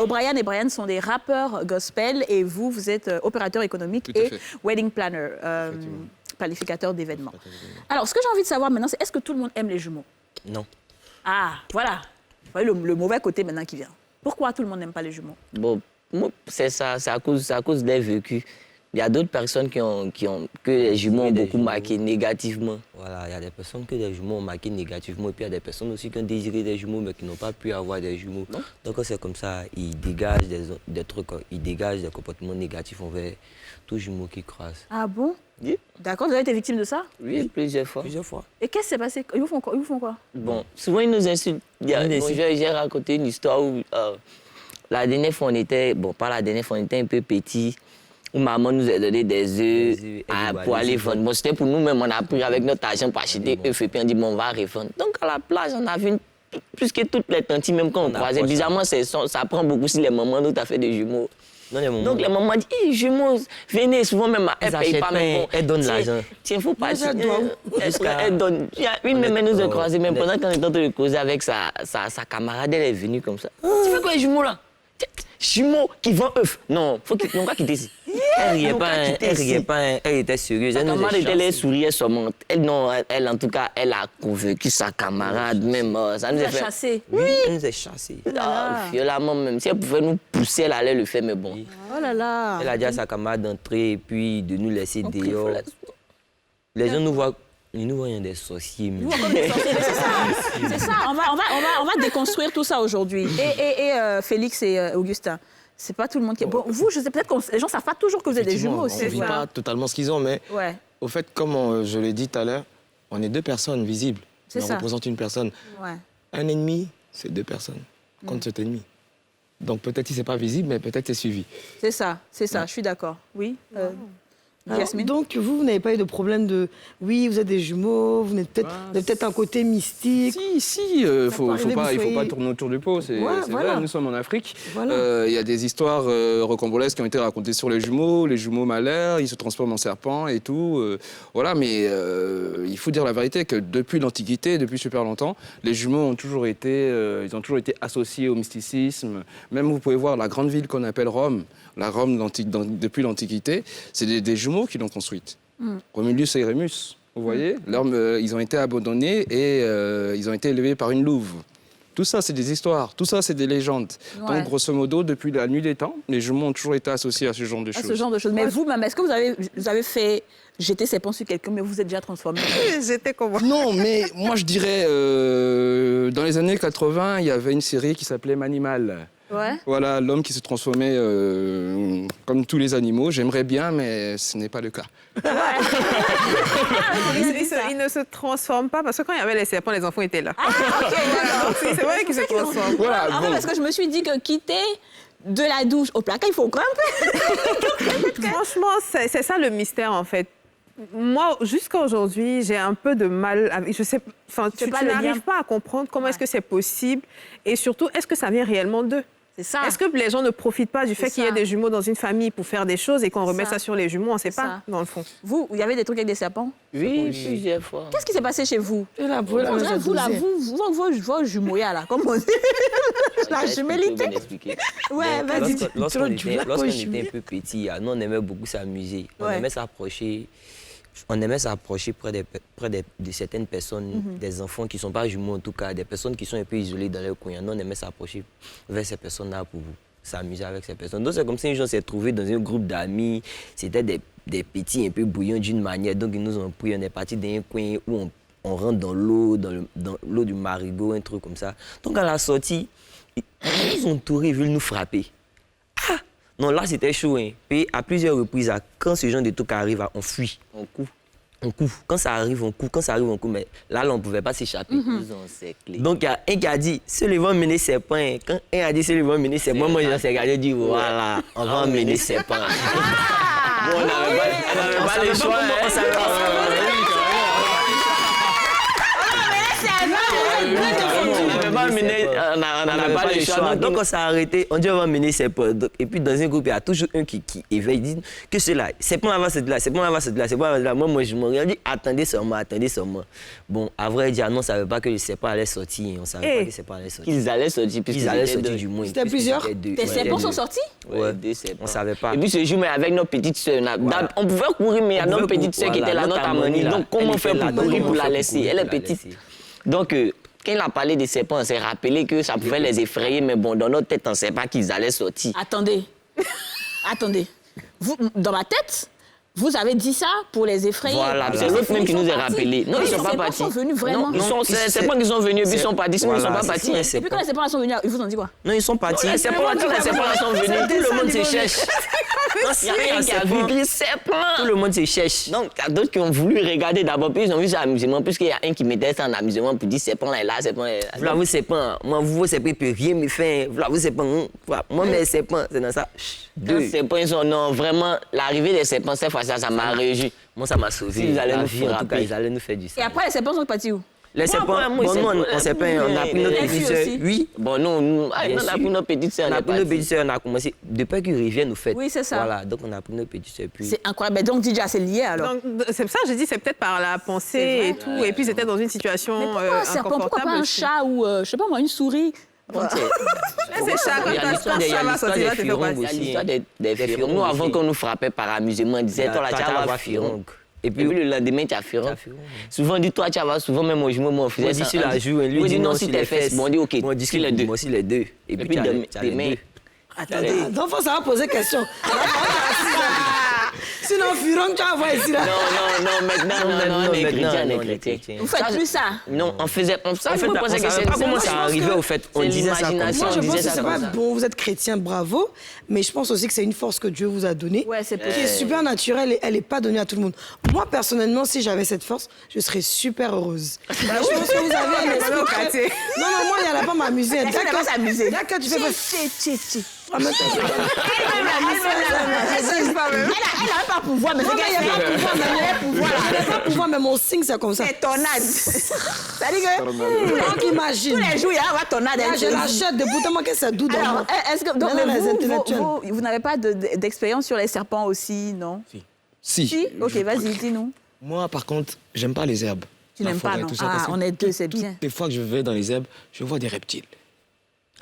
A: O'Brien et Brian sont des rappeurs gospel et vous êtes opérateur économique et wedding planner, planificateur d'événements. Alors, ce que j'ai envie de savoir maintenant, c'est est-ce que tout le monde aime les jumeaux?
J: Non.
A: Ah, voilà. Vous voyez le mauvais côté maintenant qui vient. Pourquoi tout le monde n'aime pas les jumeaux?
K: Bon, moi, c'est ça, c'est à cause des vécus. Il y a d'autres personnes que les jumeaux ont beaucoup marqué négativement.
J: Voilà, il y a des personnes que les jumeaux ont marqué négativement et puis il y a des personnes aussi qui ont désiré des jumeaux mais qui n'ont pas pu avoir des jumeaux. Non? Donc c'est comme ça, ils dégagent des trucs, ils dégagent des comportements négatifs envers tous les jumeaux qui croisent.
A: Ah bon?
K: Oui.
A: D'accord, vous avez été victime de ça?
K: Oui, plusieurs fois.
A: Et qu'est-ce qui s'est passé? Ils vous font quoi?
K: Bon, souvent ils nous insultent. J'ai raconté une histoire où la dernière fois on était, pas la dernière fois on était un peu petits. Où maman nous a donné des œufs pour aller vendre. Bon, c'était pour nous-mêmes, on a pris avec notre argent pour acheter œufs et puis on dit, on va revendre. Donc à la plage, on a vu plus que toutes les tantes, même quand on croisait. Bizarrement, ça prend beaucoup si les mamans nous ont fait des jumeaux. Donc les mamans disent, hey, jumeaux, venez, souvent même, elles ne payent pas. Même,
J: elles donnent l'argent.
K: Tiens, faut pas... Elle donne. Il y a une même, elle nous a croisé, même pendant qu'on était en train de causer avec sa camarade, elle est venue comme ça. Tu fais quoi les jumeaux là? Jumeaux qui vendent œufs. Non, faut qu'ils n'ont pas quitté ici.
J: Elle riait pas, elle était sérieuse.
K: Sa camarade était les souriait seulement. Elle, en tout cas, elle a convaincu sa camarade même. Ça nous a
A: chassé.
J: Oui, elle nous a chassés.
K: Violemment même. Si elle pouvait nous pousser, elle allait le faire, mais bon.
A: Oh là là.
J: Elle a dit à sa camarade d'entrer et puis de nous laisser dehors. Les gens nous voient. Ils nous voient des sorciers.
A: C'est ça. On va déconstruire tout ça aujourd'hui. Et Félix et Augustin. C'est pas tout le monde qui est... Bon, vous, je sais peut-être que les gens ne savent pas toujours que vous êtes des jumeaux aussi.
I: On ne vit pas totalement ce qu'ils ont, mais au fait, comme je l'ai dit tout à l'heure, on est deux personnes visibles. On représente une personne.
A: Ouais.
I: Un ennemi, c'est deux personnes contre cet ennemi. Donc peut-être qu'il n'est pas visible, mais peut-être c'est suivi.
A: C'est ça, je suis d'accord. Oui.
B: Alors, donc, vous n'avez pas eu de problème de... Oui, vous êtes des jumeaux, vous avez peut-être un côté mystique.
D: Si, il faut pas tourner autour du pot, c'est vrai, nous sommes en Afrique. Il y a des histoires rocambolesques qui ont été racontées sur les jumeaux malheurs, ils se transforment en serpents et tout. Voilà, mais il faut dire la vérité que depuis l'Antiquité, depuis super longtemps, les jumeaux ont toujours été associés au mysticisme. Même vous pouvez voir la grande ville qu'on appelle Rome, la Rome depuis l'Antiquité, c'est des jumeaux qui l'ont construite. Romulus et Rémus, vous voyez, ils ont été abandonnés et ils ont été élevés par une louve. Tout ça, c'est des histoires. Tout ça, c'est des légendes.
A: Ouais.
D: Donc, grosso modo, depuis la nuit des temps, les jumeaux ont toujours été associés à ce genre de choses.
A: Ce genre de choses. Mais vous-même, est-ce que vous avez fait jeter ses serpents sur quelqu'un, mais vous vous êtes déjà transformé?
C: J'étais comment?
D: Non, mais moi, je dirais, dans les années 80, il y avait une série qui s'appelait Manimal.
A: Ouais.
D: Voilà, l'homme qui se transformait comme tous les animaux. J'aimerais bien, mais ce n'est pas le cas.
C: Il ne se transforme pas parce que quand il y avait les serpents, les enfants étaient là.
A: Ah, ok, d'accord.
C: C'est vrai qu'ils se transforment.
D: Voilà,
A: En fait,
D: bon.
A: parce que je me suis dit que quitter de la douche au placard, il faut grimper.
C: Franchement, c'est ça le mystère, en fait. Moi, jusqu'à aujourd'hui, j'ai un peu de mal avec... Je sais, enfin, tu
A: pas le lien.
C: n'arrives pas à comprendre comment est-ce que c'est possible et surtout, est-ce que ça vient réellement d'eux?
A: C'est ça.
C: Est-ce que les gens ne profitent pas du fait qu'il y ait
A: ça.
C: des jumeaux dans une famille pour faire des choses et qu'on remet ça sur les jumeaux? On ne sait
A: C'est
C: pas,
A: ça.
C: dans le fond.
A: Vous, il y avait des trucs avec des serpents?
K: Oui, plusieurs fois.
A: Qu'est-ce qui s'est passé chez vous?
B: Et là, pour la
A: On dirait, vous, là, vos jumeaux, là, comme on dit. La jumélité. Ouais, vas-y.
J: Lorsqu'on
B: Tu
J: était,
B: vois,
J: lorsqu'on
B: quand
J: était un peu petit, nous, on aimait beaucoup s'amuser. On
A: Ouais.
J: aimait s'approcher. On aimait s'approcher près de certaines personnes, des enfants qui ne sont pas jumeaux en tout cas, des personnes qui sont un peu isolées dans leur coin. Nous, on aimait s'approcher vers ces personnes-là pour s'amuser avec ces personnes. Donc, c'est comme si un jour on s'est trouvés dans un groupe d'amis. C'était des petits un peu bouillants d'une manière. Donc, ils nous ont pris. On est parti dans un coin où on rentre dans l'eau, dans l'eau du marigot, un truc comme ça. Donc, à la sortie, ils nous ont entourés, ils veulent nous frapper. Ah! Non, là, c'était chaud. Hein. Puis, à plusieurs reprises, quand ce genre de truc arrive, on fuit.
K: On coupe.
J: On court. Quand ça arrive, on court. Quand ça arrive, on court. Mais là, on ne pouvait pas s'échapper.
K: Ils ont encerclé.
J: Donc, il y a un qui a dit, ceux-les vont mener ses points. Quand un a dit, ceux-les vont mener ses points, moi, je s'est regardé et dit, voilà, on va emmener ses points. Bon, on n'avait pas le choix. On n'avait pas le choix. Donc, on s'est arrêté. On dit, on va mener ses points. Et puis, dans un groupe, il y a toujours un qui éveille. Il dit que ceux-là, c'est pas là, c'est de là, c'est pas là, c'est de là, c'est pas là. Moi, je me regarde, je dis, attendez seulement, attendez seulement. Bon, à vrai dire, non, on ne savait pas que le serpent allait sortir. On ne savait pas que le serpent allait sortir.
K: Ils allaient sortir.
J: Ils allaient sortir du moins.
B: C'était plusieurs?
A: Tes serpents sont sortis?
J: Ouais,
K: deux serpents.
J: on ne savait pas.
K: Et puis ce jour, mais avec nos petites sœurs, on pouvait courir, mais il y a notre petite sœur qui était là, notre amie. Donc, comment on fait pour courir pour la laisser? Elle est petite. Donc, quand il a parlé des serpents, on s'est rappelé que ça pouvait les effrayer, mais bon, dans notre tête, on ne sait pas qu'ils allaient sortir.
A: Attendez. Attendez. Vous, dans ma tête, vous avez dit ça pour les effrayer.
K: Voilà, c'est l'autre même qui nous a rappelé. Non,
A: Oui,
K: ils ne sont pas
A: les
K: partis.
A: serpents sont venus vraiment.
K: Non, c'est pas qu'ils sont venus, puis ils sont partis, sinon ils ne sont pas partis.
A: Et puis quand les serpents sont venus, ils vous ont dit quoi?
J: Non, ils sont partis.
K: Les serpents sont venus.
J: Tout le monde se cherche.
K: Il y a un qui a vu les serpents.
J: Tout le monde se cherche.
K: Donc, il y a d'autres qui ont voulu regarder d'abord, puis ils ont vu ça en amusement, puisqu'il y a un qui mettait ça en amusement pour dire serpent là est là, serpent là est là.
J: Vous l'avez, serpent. Moi, vous, serpent, il ne peut rien me faire. Vous l'avez, serpent. Moi, mes serpents, c'est dans ça.
K: Les serpents, ils sont. Non, vraiment, l'arrivée des serpents, cette fois-ci, ça m'a réjoui.
J: Moi, ça m'a sauvé.
K: Ils allaient
J: La
K: nous
J: vie, en tout cas,
K: frapper.
J: ils allaient nous faire du
A: Et
J: sang.
A: après, les serpents sont partis où?
J: Les serpents,
K: moi,
J: bon, nous, on s'est pas, on a pris notre
A: les
J: petite
A: filles
J: sœur.
A: aussi.
J: Oui.
K: Bon, non, on a pris notre petite sœur.
J: On a pris notre petite sœur, on a commencé. Depuis qu'ils reviennent, au fait.
A: Oui, c'est ça.
J: Voilà, donc on a pris notre petite sœur. Puis...
A: C'est incroyable. Mais donc, déjà, c'est lié alors.
C: Donc, c'est pour ça que je dis c'est peut-être par la pensée et tout. Et puis, c'était dans une situation
A: Mais pourquoi un serpent? Pourquoi
C: inconfortable
A: pas un
C: aussi.
A: chat ou, je sais pas moi, une souris?
C: C'est ça, quand
J: Il y a
C: ça
J: l'histoire
C: va
J: des
C: sortir, là, tu fais
J: firons
C: pas.
K: Il y a
J: aussi.
K: l'histoire des firons. Nous, avant qu'on nous frappait par amusement, on disait, toi là, tu vas voir firon. Et puis le lendemain, tu as firon. Souvent, on dit, toi, tu vas souvent, même au jumeau, moi, on faisait
J: On
K: ça.
J: dit sur la joue, lui
K: On
J: dit
K: dit non,
J: non
K: si
J: sur
K: tes
J: les
K: fesses.
J: fesses.
K: Bon, on dit, ok,
J: Moi, on dit
K: sur les deux.
J: Moi aussi, les deux. Et puis, tu as les deux.
A: Attendez.
B: L'enfant, ça va poser question. Sinon, Furon, tu vas voir ici, là.
K: Non, maintenant, on est chrétien.
A: Vous faites plus ça?
K: Non, on faisait ça.
J: En fait, on ne savait pas comment ça arrivait, au fait. On disait ça comme ça.
B: Moi, je
K: on
B: pense
K: disait
B: que
K: ça
B: c'est
K: comme
B: pas
K: ça.
B: bon. Vous êtes chrétien, bravo. Mais je pense aussi que c'est une force que Dieu vous a donnée.
A: Ouais, c'est
B: Qui est
A: possible.
B: super naturelle et elle n'est pas donnée à tout le monde. Moi, personnellement, si j'avais cette force, je serais super heureuse. Je pense que vous avez un esprit très... Non, moi, il n'y a pas m'amuser.
A: Elle va s'amuser.
B: D'accord, tu fais pas...
A: Elle n'a pas pouvoir, mais
B: Non, mais il n'y a pas pouvoir, mais il n'y a pas pouvoir, mais mon signe, c'est comme ça.
A: c'est tornade. C'est-à-dire que
B: Donc, imagine.
A: tous les jours, il y a un tornade.
B: Là, je l'achète de bout que c'est doux dans
A: Alors,
B: moi.
A: est-ce que donc,
B: Maintenant,
A: mais
B: les
A: vous,
B: intellectuels.
A: vous n'avez pas d'expérience sur les serpents aussi, non? Si? Ok, vas-y, dis-nous.
I: Moi, par contre, j'aime pas les herbes.
A: Tu
I: La
A: n'aimes pas,
I: forêt,
A: non?
I: tout ça,
A: Ah,
I: parce que
A: on est deux, c'est bien.
I: Toutes les fois que je vais dans les herbes, je vois des reptiles.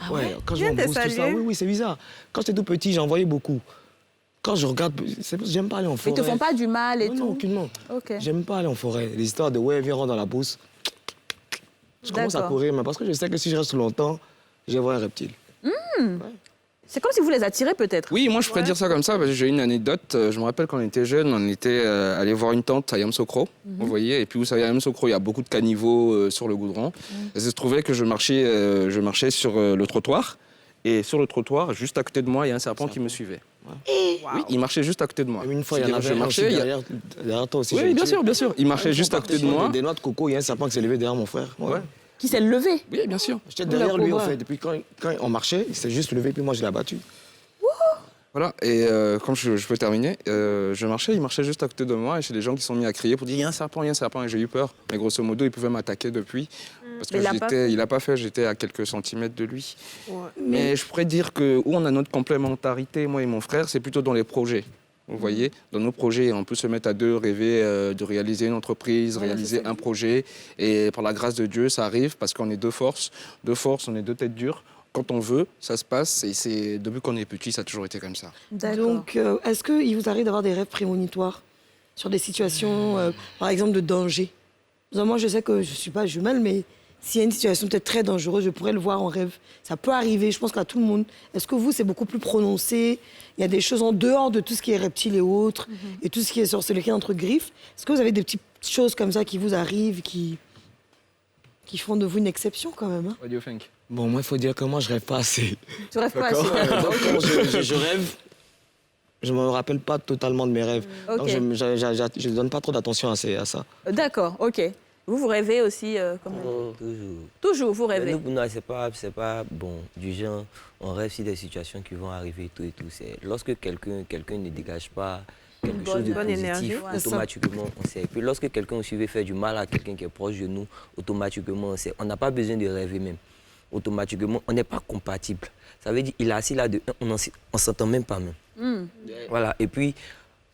A: Ah ouais?
I: Quand je vois en
C: Viens
I: brousse, tout ça,
C: t'essayer.
I: oui, c'est bizarre. Quand j'étais tout petit, j'en voyais beaucoup. Quand je regarde, j'aime pas aller en
A: Ils
I: forêt.
A: te font pas du mal et
I: non,
A: tout?
I: non, aucunement.
A: Ok.
I: J'aime pas aller en forêt. Les histoires de ouais, viens, rentre dans la brousse. Je commence à
A: D'accord.
I: courir, mais parce que je sais que si je reste longtemps, je vais voir un reptile.
A: C'est comme si vous les attirez peut-être.
D: Oui, moi je pourrais dire ça comme ça, parce que j'ai une anecdote. Je me rappelle quand on était jeune, on était allé voir une tente à Yamoussoukro, vous voyez, et puis vous savez, à Yamoussoukro, il y a beaucoup de caniveaux sur le goudron. Et il se trouvait que je marchais sur le trottoir, et sur le trottoir, juste à côté de moi, il y a un serpent qui me suivait. Oui, il marchait juste à côté de moi.
I: Une fois, il y en
D: C'est-à-dire,
I: avait un aussi derrière toi aussi.
D: Oui, bien sûr, bien sûr. Il marchait juste à côté de moi.
I: Des noix de coco, il y a un serpent qui s'est levé derrière mon frère.
D: Ouais.
A: Qui s'est levé.
D: Oui, bien sûr.
I: J'étais derrière lui, en fait. Depuis quand on marchait, il s'est juste levé, puis moi, je l'ai abattu.
D: Voilà, et quand je peux terminer, il marchait juste à côté de moi, et j'ai des gens qui sont mis à crier pour dire il y a un serpent, et j'ai eu peur. Mais grosso modo, il pouvait m'attaquer depuis, parce que il n'a pas fait, j'étais à quelques centimètres de lui.
C: Ouais.
D: Mais je pourrais dire que où on a notre complémentarité, moi et mon frère, c'est plutôt dans les projets. Vous voyez, dans nos projets, on peut se mettre à deux, rêver de réaliser une entreprise, réaliser un projet. Et par la grâce de Dieu, ça arrive parce qu'on est deux forces, on est deux têtes dures. Quand on veut, ça se passe. Et c'est depuis qu'on est petit, ça a toujours été comme ça.
B: Donc, est-ce qu'il vous arrive d'avoir des rêves prémonitoires sur des situations, par exemple, de danger? Moi, je sais que je ne suis pas jumelle, mais s'il y a une situation peut-être très dangereuse, je pourrais le voir en rêve. Ça peut arriver, je pense qu'à tout le monde. Est-ce que vous, c'est beaucoup plus prononcé? Il y a des choses en dehors de tout ce qui est reptile et autres, et tout ce qui est sorcellerie entre griffes. Est-ce que vous avez des petites choses comme ça qui vous arrivent, qui font de vous une exception quand même, hein?
D: What do you think?
I: Bon, moi, il faut dire que moi, je rêve pas assez.
A: Tu rêves pas assez.
I: Donc, quand je rêve, je me rappelle pas totalement de mes rêves.
A: Ok.
I: Donc, je ne donne pas trop d'attention à ça.
A: D'accord, ok. Vous rêvez aussi comme
J: Toujours.
A: Toujours, vous rêvez.
J: Nous, non, c'est pas bon, du genre, on rêve sur des situations qui vont arriver et tout et tout. C'est lorsque quelqu'un ne dégage pas quelque chose de
C: bonne
J: positif,
C: énergie,
A: ouais.
J: automatiquement, on sait. Et puis lorsque quelqu'un aussi veut faire du mal à quelqu'un qui est proche de nous, automatiquement, on sait. On n'a pas besoin de rêver même. Automatiquement, on n'est pas compatible. Ça veut dire qu'il est assis là, on ne s'entend même pas même. Voilà, et puis...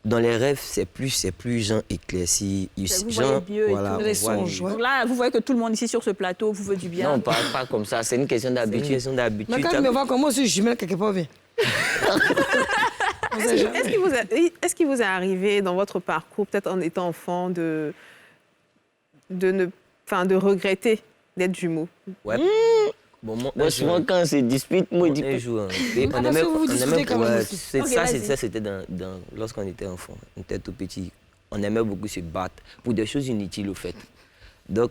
J: Dans les rêves, c'est plus gens éclaircis.
A: Vous voyez mieux
J: voilà,
A: et tout.
B: Les songes, ouais.
A: Donc là, vous voyez que tout le monde ici sur ce plateau vous veut du bien.
K: Non, pas comme ça. C'est une question
J: C'est une
K: d'habitude.
J: question d'habitude.
B: Mais quand même, voir comment je suis jumelle quelque part, bien.
C: Est-ce qu'il vous est arrivé dans votre parcours, peut-être en étant enfant, de regretter d'être jumeau?
J: Ouais. Bon,
K: Moi, souvent, quand on se dispute, moi, je dis
J: un jour,
B: parce que vous vous disputez quand même aussi.
J: ça, c'était lorsqu'on était enfant, on était tout petit. On aimait beaucoup se battre pour des choses inutiles, au fait. Donc,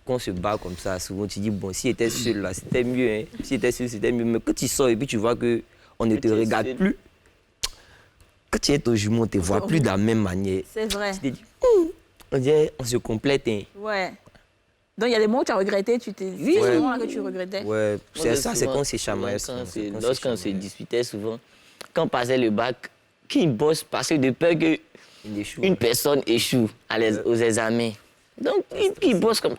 J: quand on se bat comme ça, souvent, tu dis, bon, si était seul, là, c'était mieux. Hein. Si était seul, c'était mieux. Mais quand tu sors et puis tu vois qu'on ne te regarde plus, quand tu es au jumeau, on ne te voit plus de la même manière.
A: C'est vrai.
J: Tu te dis, on dirait, on se complète. Hein.
A: Ouais. Donc il y a des moments où tu as regretté, c'est ce moment-là que tu regrettais.
J: Ouais, c'est ça, c'est
K: souvent,
J: quand c'est chamaillé.
K: Lorsqu'on se disputait souvent, quand on passait le bac, qui bosse parce que de peur qu'une personne échoue aux examens. Donc, il bosse comme...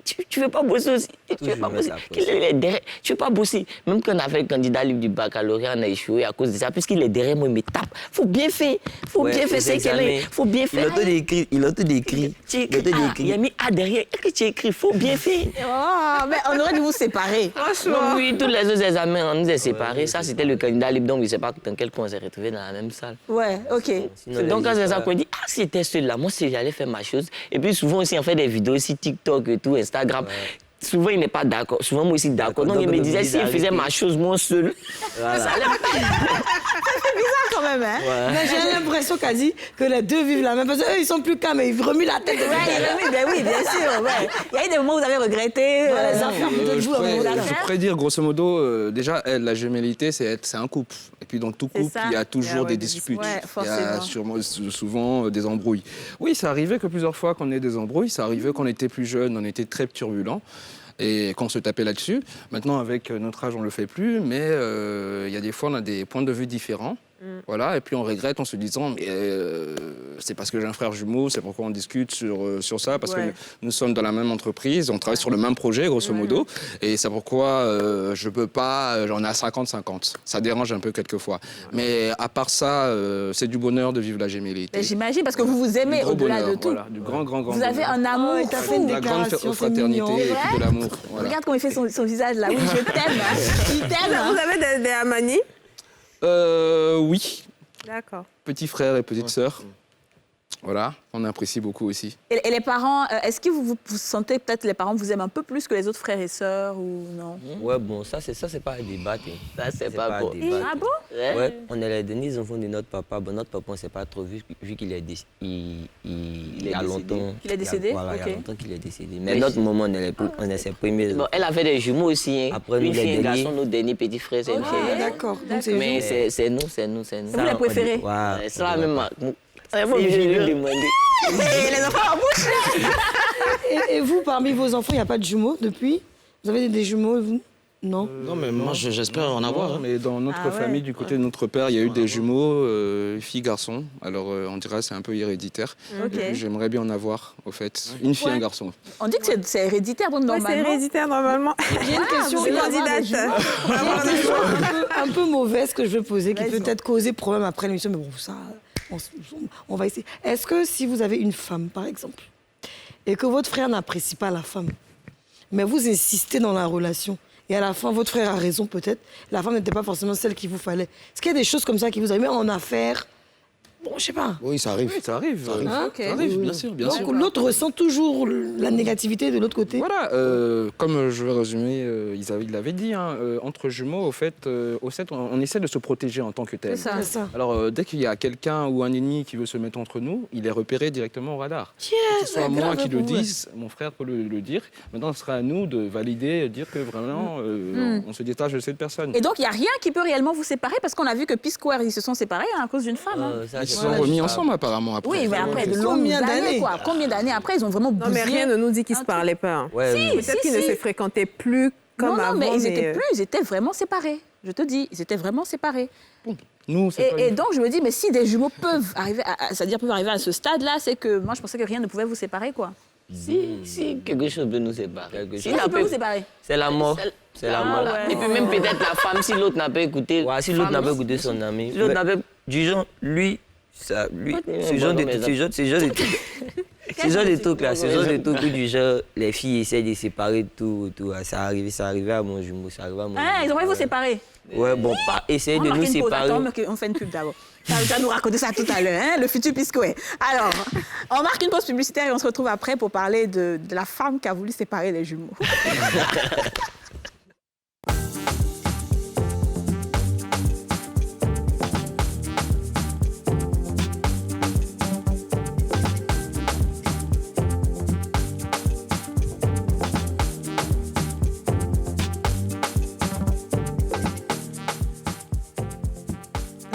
K: Tu ne veux pas bosser aussi. Tu ne veux pas bosser. Tu veux pas bosser. Même quand on a fait le candidat libre du baccalauréat, on a échoué à cause de ça. Puisqu'il est derrière moi, il me tape. Il faut bien faire. Il faut bien faire. C'est qu'elle est. Il faut bien faire.
J: Il a tout décrit.
K: Il a mis A derrière. Est-ce que tu écris? Il faut bien faire.
A: Oh, mais on aurait dû vous séparer.
K: Non, oui, tous les autres examens, on nous a séparés. Ça, c'était le candidat libre. Donc, je ne sais pas dans quel point on s'est retrouvés dans la même salle.
A: Ouais, ok.
K: Donc, quand c'est ça qu'on dit, si j'étais seul là, moi, j'allais faire ma chose. Et puis, souvent aussi, on fait des vidéos aussi, TikTok et tout, Instagram. Souvent, il n'est pas d'accord. Souvent, moi aussi, d'accord. Donc, il me disait, si je faisais ma chose, moi seul,
J: voilà.
A: Ça fait bizarre quand même, hein?
B: Ouais. Mais j'ai l'impression qu'a dit que les deux vivent la même. Parce qu'eux, ils sont plus calmes, ils remuent la tête.
A: Oui, bien sûr. Ouais. Il y a eu des moments où vous avez regretté les affaires de vous.
D: Je pourrais dire, grosso modo, déjà, la jumélité, c'est un couple. Et puis, dans tout couple, il y a toujours des disputes.
A: Ouais,
D: il y a souvent des embrouilles. Oui, ça arrivait que plusieurs fois qu'on ait des embrouilles. Ça arrivait qu'on était plus jeunes, on était très turbulents. Et qu'on se tapait là-dessus. Maintenant, avec notre âge, on ne le fait plus, mais il y a des fois, on a des points de vue différents. Voilà, et puis on regrette en se disant, mais c'est parce que j'ai un frère jumeau, c'est pourquoi on discute sur ça, parce que nous sommes dans la même entreprise, on travaille sur le même projet, grosso modo, et c'est pourquoi je peux pas, j'en ai à 50-50. Ça dérange un peu quelquefois. Mais à part ça, c'est du bonheur de vivre la gémellité.
A: J'imagine, parce que vous vous aimez au-delà de tout.
D: Voilà, du grand
A: Vous avez un amour fou.
D: De la grande fraternité et puis de l'amour. Voilà.
A: Regarde comment il fait son visage là. Oui, je t'aime. Il t'aime.
C: Vous avez des amanies?
D: Oui.
C: D'accord.
D: Petit frère et petite sœur. Voilà, on apprécie beaucoup aussi.
A: Et les parents, est-ce que vous sentez peut-être les parents vous aiment un peu plus que les autres frères et sœurs ou non?
J: Ouais, bon, ça, c'est pas à débattre.
K: Ça, c'est pas beau.
A: Ah bon?
J: Ouais, on est les derniers enfants de notre papa. Bon, notre papa, on ne s'est pas trop vu qu'il est décédé. Il y a longtemps.
A: Il est décédé?
J: Voilà, il y a
A: Ok.
J: longtemps qu'il est décédé. Mais notre maman, on est ses premiers.
K: Bon, elle avait des jumeaux aussi. Hein.
J: Après,
K: Une
J: nous,
K: fille et
J: les
K: un
J: derniers.
K: garçon, nos derniers petits frères, c'est une fille.
B: Ah, d'accord. Donc, c'est
K: Mais
B: juste-
K: c'est nous.
A: Vous les préférez?
J: Ouais,
K: C'est la même. C'est
J: bon,
K: je
J: je
K: lui
J: veux.
K: demander.
A: Et les enfants en bouche.
B: Et vous, parmi vos enfants, il n'y a pas de jumeaux depuis? Vous avez des jumeaux, vous? Non.
I: Non, mais moi, j'espère en avoir.
D: Non,
I: hein.
D: mais dans notre
A: Ah ouais.
D: famille, du côté de notre père, il y a eu des jumeaux, filles-garçons. Alors, on dirait que c'est un peu héréditaire.
A: Ok.
D: Et puis, j'aimerais bien en avoir, au fait. Une fille et un garçon.
A: On dit que c'est héréditaire, donc
C: Ouais, c'est
A: normalement.
C: héréditaire normalement.
B: J'ai une question,
A: vous allez avoir
C: candidate.
A: des jumeaux.
B: j'ai une question un peu mauvaise que je vais poser, qui
A: Vas-y.
B: peut peut-être causer problème après l'émission, mais bon, ça, on va essayer. Est-ce que si vous avez une femme, par exemple, et que votre frère n'apprécie pas la femme, mais vous insistez dans la relation, et à la fin, votre frère a raison peut-être, la femme n'était pas forcément celle qu'il vous fallait. Est-ce qu'il y a des choses comme ça qui vous arrivent, même en affaires? Bon, je sais pas.
I: Oui, ça arrive.
D: Oui, ça arrive.
B: Hein?
A: Ok.
D: Ça arrive, bien sûr, bien sûr.
B: Donc l'autre ressent toujours la négativité de l'autre côté.
D: Voilà, comme je vais résumer, il l'avait dit, hein, entre jumeaux, au fait, on essaie de se protéger en tant que tel.
A: C'est ça.
B: C'est ça.
D: Alors, dès qu'il y a quelqu'un ou un ennemi qui veut se mettre entre nous, il est repéré directement au radar. Que ce soit
B: c'est
D: moi
B: grave
D: qui le
B: pour vous.
D: dise, mon frère peut le dire. Maintenant, ce sera à nous de valider, dire que vraiment, on se détache de cette personne.
A: Et donc, il n'y a rien qui peut réellement vous séparer parce qu'on a vu que P-Square, ils se sont séparés à cause d'une femme. hein.
D: Ils se sont remis ensemble, apparemment, après.
A: Oui, mais après, de
B: Combien
A: longues années,
B: d'années
A: quoi. Combien d'années après, ils ont vraiment
C: Non,
A: bousillé.
C: mais rien ne nous dit qu'ils ne se parlaient pas. hein.
J: Ouais, oui.
C: Peut-être qu'ils ne se fréquentaient plus comme
A: non,
C: avant.
A: mais ils étaient plus, ils étaient vraiment séparés. Je te dis, ils étaient vraiment séparés.
D: Nous, c'est pas
A: Et donc, je me dis, mais si des jumeaux peuvent arriver, c'est-à-dire peuvent arriver à ce stade-là, c'est que moi, je pensais que rien ne pouvait vous séparer, quoi.
K: Si quelque chose peut nous séparer.
J: Quelque
K: Si
J: chose.
A: Qu'est-ce qui peut vous séparer?
J: C'est la mort. C'est la mort.
A: ouais.
K: Et puis même peut-être la femme, si l'autre n'a pas écouté.
J: Ouais, si l'autre n'a
K: femme,
J: pas écouté son ami.
K: Si l'autre
J: Mais
K: n'avait
J: du genre, lui, ce genre de trucs là, ce genre de trucs où du genre, les filles essaient de séparer tout. Ça arrivait à mon jumeau, ça arrivait à mon
A: Ah,
J: jumeau.
A: ils ont envie de vous séparer.
J: Ouais, bon, pas essayer de
A: On
J: nous
A: marque une pause.
J: séparer.
A: Attends, on fait une pub d'abord. Tu vas nous raconter ça tout à l'heure, hein, le futur P-Square. Alors, on marque une pause publicitaire et on se retrouve après pour parler de la femme qui a voulu séparer les jumeaux.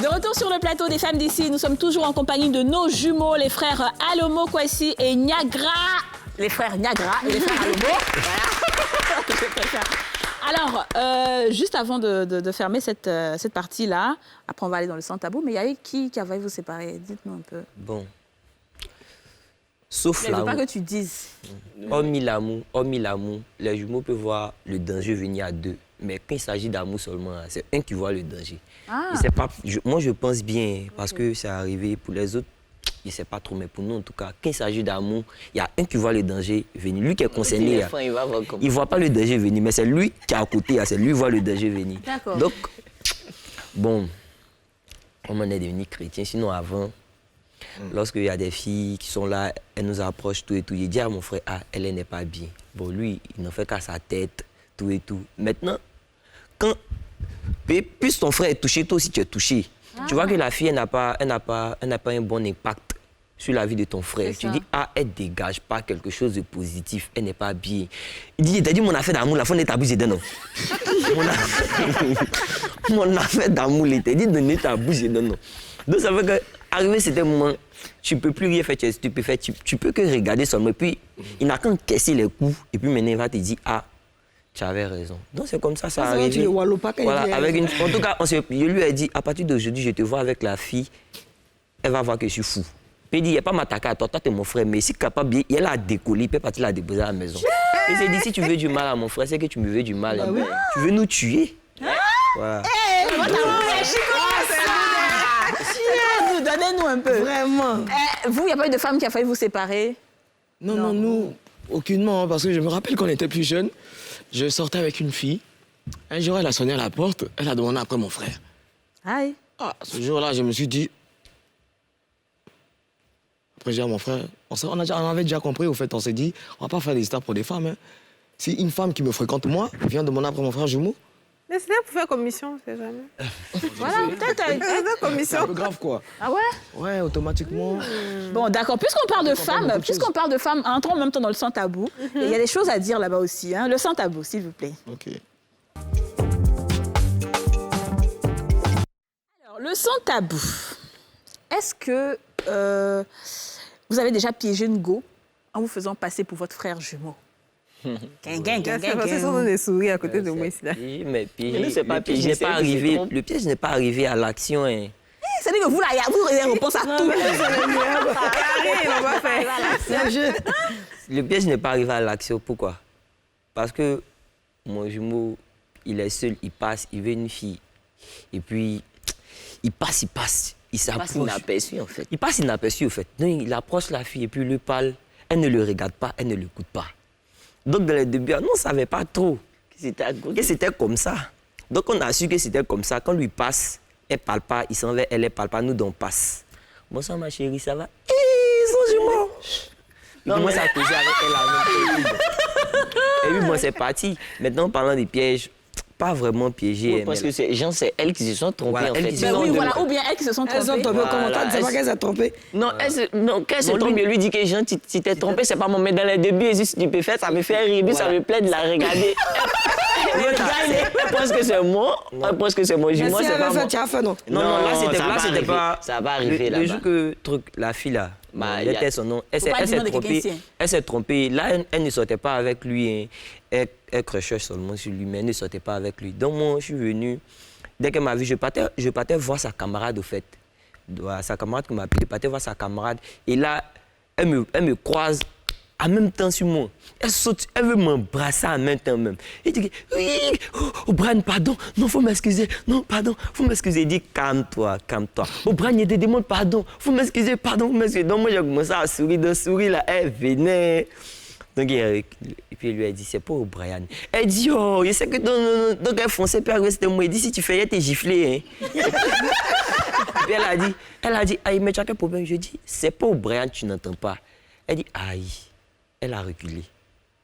A: De retour sur le plateau des femmes d'ici, nous sommes toujours en compagnie de nos jumeaux, les frères Alomo Kwesi et Niagra. Les frères Niagra et les frères Alomo. Voilà. Je préfère. Alors, juste avant de fermer cette partie-là, après on va aller dans le sans tabou, mais il y a eu qui a failli vous séparer? Dites-nous un peu.
J: Bon. Sauf
A: Mais je veux
J: l'amour.
A: pas que tu dises.
J: Hormis l'amour, les jumeaux peuvent voir le danger venir à deux. Mais quand il s'agit d'amour seulement, c'est un qui voit le danger.
A: Ah.
J: Et c'est pas, moi, je pense bien, parce que c'est arrivé pour les autres, je ne sais pas trop, mais pour nous, en tout cas, quand il s'agit d'amour, il y a un qui voit le danger venir. Lui qui est concerné,
K: il va voir comment.
J: il ne voit pas le danger venir, mais c'est lui qui est à côté, c'est lui qui voit le danger venir.
A: D'accord.
J: Donc, bon, on en est devenu chrétien. Sinon, avant, lorsqu'il y a des filles qui sont là, elles nous approchent, tout et tout. Il dit à mon frère, ah, elle n'est pas bien. Bon, lui, il n'en fait qu'à sa tête, tout et tout. Maintenant, quand plus ton frère est touché, toi aussi tu es touché. Tu vois que la fille, elle n'a pas un bon impact sur la vie de ton frère. Tu dis, ah, elle dégage pas quelque chose de positif, elle n'est pas bien. Il dit, t'as dit mon affaire d'amour, la femme n'est abusée d'un non. Mon affaire d'amour, il t'a dit de ne t'abuser d'un non. Donc ça veut que, arrivé cet moment, tu ne peux plus rien faire, tu peux que regarder seulement. Et puis, il n'a qu'à encaisser les coups, et puis maintenant, il va te dire, ah, tu avais raison. Donc c'est comme ça arrive.
B: Tu le wallow pas quand
J: Voilà,
B: il
J: avec en tout cas, je lui ai dit, à partir d'aujourd'hui, je te vois avec la fille, elle va voir que je suis fou. Puis il dit, il n'y a pas m'attaquer à toi, toi tu es mon frère, mais si capable, elle a décollé, il peut partir la déposer à la maison. Et j'ai dit, si tu veux du mal à mon frère, c'est que tu me veux du mal.
B: oui.
J: Tu veux nous tuer. Voilà.
A: Donnez-nous un peu.
B: Vraiment.
A: Vous, il n'y a pas eu de femme qui a failli vous séparer?
I: Non, nous, aucunement, hein, parce que je me rappelle quand on était plus jeune, je sortais avec une fille. Un jour, elle a sonné à la porte, elle a demandé après mon frère.
A: Aïe.
I: Ah, ce jour-là, je me suis dit, Après, j'ai dit à mon frère, on avait déjà compris, au fait, on s'est dit, on va pas faire des histoires pour des femmes. Hein. Si une femme qui me fréquente moi vient demander après mon frère jumeau,
C: Mais c'était pour faire commission, c'est jamais.
A: Voilà, peut-être une
C: commission.
I: c'est un peu grave, quoi.
A: Ah ouais?
I: Ouais, automatiquement.
A: Bon, d'accord. Puisqu'on parle de femmes, entrons en même temps dans le sans tabou. Et il y a des choses à dire là-bas aussi. Hein. Le sans tabou, s'il vous plaît.
I: Ok.
A: Alors, le sans tabou. Est-ce que vous avez déjà piégé une go en vous faisant passer pour votre frère jumeau?
C: C'est ça, des souris à côté de moi ici. Là.
J: Mais piégé,
K: c'est pas
J: le piège
K: piégé,
J: n'est pas
K: c'est
J: arrivé.
K: trompe.
J: Le piège n'est pas arrivé à l'action. Hein.
A: C'est-à-dire que vous, là, vous avez réponse à tout.
J: Le piège n'est pas arrivé à l'action. Pourquoi? Parce que mon jumeau, il est seul, il passe, il veut une fille. Et puis, il passe, il s'approche.
K: Il passe inaperçu, en fait.
J: Il passe inaperçu, en fait. Donc, il approche la fille et puis il lui parle. Elle ne le regarde pas, elle ne l'écoute pas. Donc, dans les débuts, nous, on ne savait pas trop que c'était comme ça. Donc, on a su que c'était comme ça. Quand lui passe, elle ne parle pas, il s'en va, elle ne parle pas, nous, on passe. Bonsoir, ma chérie, ça va? Son jumeau! Il commence à causer avec elle la même chose. Et puis, bon, c'est parti. Maintenant, parlant des pièges, pas vraiment piégé.
K: Oui, parce que c'est elles qui se sont trompées,
J: Voilà,
K: en
J: elles
K: fait.
J: qui se sont
A: Oui,
J: trompées.
A: voilà. Ou bien elles qui se sont trompées.
B: Elles sont tombées au commentaire, tu sais pas qu'elles sont trompées.
K: Non, quand elle se trompe, elle lui dit que Jean, tu t'es trompé, c'est pas mon. Mais dans les débuts, si tu peux faire, ça me fait rire, ça me plaît de la regarder. Elle pense que c'est moi, elle pense que c'est moi.
B: Mais
K: Moi,
B: si
K: c'est
B: elle
K: pas
B: avait
K: moi.
B: fait, tu as fait, non?
J: Non, là, c'était pas.
K: Ça va arriver
J: Le
K: là-bas.
J: jour que la fille là,
K: Bah,
J: il était son nom, elle
A: Faut pas
J: s'est
A: dire le nom de
J: trompée.
A: quelqu'un ici.
J: Elle s'est trompée. Là, elle ne sortait pas avec lui. Hein. Elle crachait seulement sur lui, mais elle ne sortait pas avec lui. Donc moi, je suis venu. Dès qu'elle m'a vu, je partais voir sa camarade, au fait. Sa camarade qui m'a appelé, je partais voir sa camarade. Et là, elle me croise en même temps sur moi. Elle saute, elle veut m'embrasser en même temps même. Elle dit, oui, oh, Brian, pardon, non, faut m'excuser, non, pardon, faut m'excuser. Il dit, calme-toi. Oh, Brian, il te demande pardon, faut m'excuser, pardon, faut m'excuser. Donc moi, j'ai commencé à sourire, là, elle venait. Donc, et puis, il lui a dit, c'est pas au Brian. Elle dit, oh, je sais que donc elle fonçait, puis arriver, c'était moi. Il dit, si tu fais, elle t'est giflé. Hein. Puis elle a dit, aïe, mais tu as quel problème? Je dis, c'est pas au Brian, tu n'entends pas. Elle dit, aïe. Elle a reculé.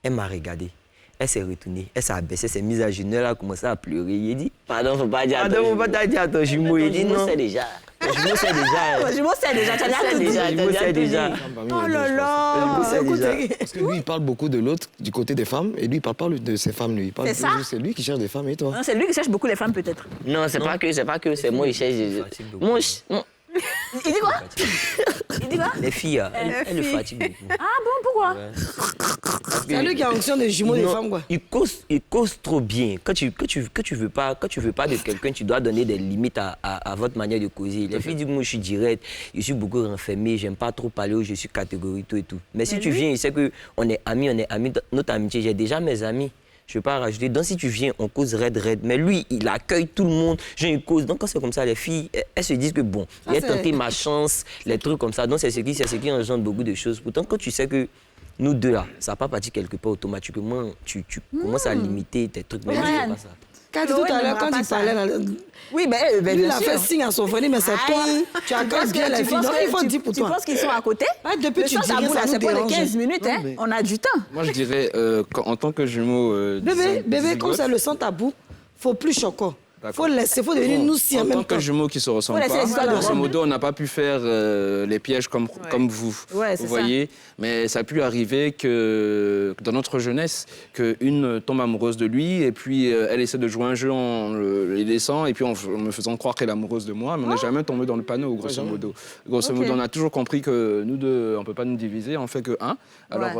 J: Elle m'a regardé. Elle s'est retournée. Elle s'est abaissée, elle s'est mise à genoux. Elle a commencé à pleurer. Il dit,
K: Pardon, faut pas dire à ton
J: pardon, faut pas dire à ton jumeau. Il dit, non.
K: c'est déjà.
J: Ton jumeau, c'est déjà.
A: Ton jumeau, c'est déjà. Tu as tout dit.
J: Ton jumeau, c'est déjà.
A: Oh là là.
I: Parce que lui, il parle beaucoup de l'autre, du côté des femmes, et lui, il parle pas de ses femmes, lui. Il parle
A: C'est ça?
I: c'est lui qui cherche des femmes, et toi?
A: Non, c'est lui qui cherche beaucoup les femmes, peut-être.
K: Non, c'est pas que, c'est moi, il cherche. Moi,
A: Il dit quoi? Il dit quoi?
J: Les filles, elles le fatiguent beaucoup.
A: Ah bon, pourquoi?
B: C'est lui qui a fonction des jumeaux des
J: Non,
B: femmes, quoi.
J: Il cause trop bien. Quand tu veux pas de quelqu'un, tu dois donner des limites à votre manière de causer. Les filles disent, moi, je suis direct, je suis beaucoup renfermé, j'aime pas trop parler, je suis catégorique, tout et tout. Mais si tu viens, il sait qu'on est amis, notre amitié, j'ai déjà mes amis. Je ne vais pas rajouter. Donc, si tu viens, on cause raide. Mais lui, il accueille tout le monde. J'ai une cause. Donc, quand c'est comme ça, les filles, elles se disent que bon, j'ai tenté ma chance, les trucs comme ça. Donc, c'est ce qui engendre beaucoup de choses. Pourtant, quand tu sais que nous deux, là, ça n'a pas parti quelque part automatiquement, tu commences à limiter tes trucs. Mais lui, c'est pas ça.
B: Quand tout à l'heure, quand il parlait,
A: oui,
B: lui, il a fait signe à son frère, mais c'est toi, tu accueilles bien les filles. Donc, il faut dire pour toi.
A: Tu penses qu'ils sont à côté?
B: Depuis
A: le
B: tu dis rien, ça
A: c'est
B: nous
A: pas les
B: dérange.
A: 15 minutes, hein. On a du temps.
D: Moi, je dirais, en tant que jumeau...
B: Bébé, comme ça, le sans tabou, faut plus choquant. Faut laisser, faut devenir nous si en
D: En
B: même
D: tant
B: temps.
D: que jumeaux qui se ressemblent
A: laisser les histoires
D: pas,
A: de
D: grosso
A: Rome.
D: modo, on n'a pas pu faire les pièges comme vous.
A: Ouais, c'est
D: Vous voyez, mais ça a pu arriver que dans notre jeunesse, qu'une tombe amoureuse de lui et puis elle essaie de jouer un jeu en les laissant et puis en me faisant croire qu'elle est amoureuse de moi, mais on n'est jamais tombé dans le panneau, grosso modo. Grosso modo, on a toujours compris que nous deux, on ne peut pas nous diviser, on fait que un. Alors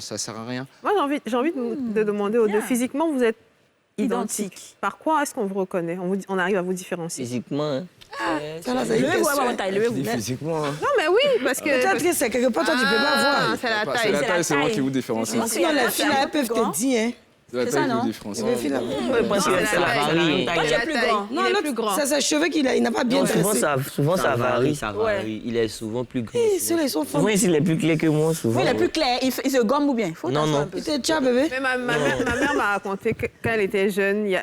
D: ça ne sert à rien.
C: Moi, j'ai envie de demander aux deux, physiquement, vous êtes identiques. Par quoi est-ce qu'on vous reconnaît? On arrive à vous différencier?
K: Physiquement, hein.
B: Ça, là, c'est une
A: Levez-vous,
B: question.
A: avant taille, levez-vous.
I: Physiquement, hein.
C: Non, mais oui, parce que...
B: Peut-être que c'est quelque part, toi, tu peux pas voir.
C: C'est la
D: C'est
C: taille.
D: la
A: c'est la
D: taille, c'est moi
A: taille.
D: qui vous différencie.
A: Sinon,
B: Sinon, les filles, là, elles peuvent te dire, hein.
D: C'est la
A: C'est
D: taille
A: ça,
D: qui
A: non?
D: vous différencie.
B: Les filles, là.
J: Parce que
C: c'est
J: ça
C: la taille,
J: varie.
A: Toi, tu es plus grand.
B: Non,
C: Il est
B: l'autre,
C: plus grand.
B: c'est ses cheveux qu'il a, il n'a pas bien
J: Souvent,
B: dressé.
J: ça varie. Il est souvent plus grand.
B: Ceux-là, ils sont forts.
K: Souvent, il est plus clair que moi, souvent.
A: Oui, il est plus clair. Il se gomme ou bien? Faut
J: Non,
A: t'asseoir
J: non.
A: un peu.
B: Tu t'es tcha, bébé.
C: Mais ma mère m'a raconté que quand elle était jeune, il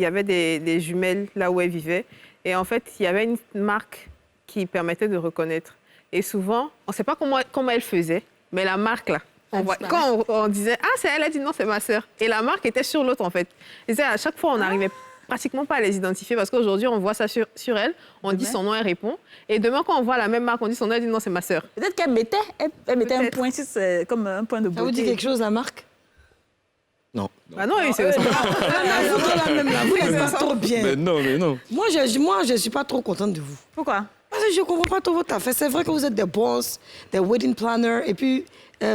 C: y avait des jumelles là où elle vivait. Et en fait, il y avait une marque qui permettait de reconnaître. Et souvent, on ne sait pas comment elle faisait, mais la marque, là, quand on disait « Ah, c'est elle », elle dit « Non, c'est ma sœur ». Et la marque était sur l'autre, en fait. Et à chaque fois, on n'arrivait pratiquement pas à les identifier parce qu'aujourd'hui, on voit ça sur elle, on dit son nom, elle répond. Et demain, quand on voit la même marque, on dit son nom, elle dit « Non, c'est ma sœur ».
A: Peut-être qu'elle mettait, un point, comme un point de beauté.
B: Ça vous dit quelque chose, la marque?
I: Non.
C: Ah non, oui, c'est ça.
B: Vous n'êtes pas trop bien.
D: Mais non.
B: Moi, je ne suis pas trop contente de vous.
A: Pourquoi?
B: Parce que je ne comprends pas trop votre affaire. C'est vrai que vous êtes des boss, des wedding planners, et puis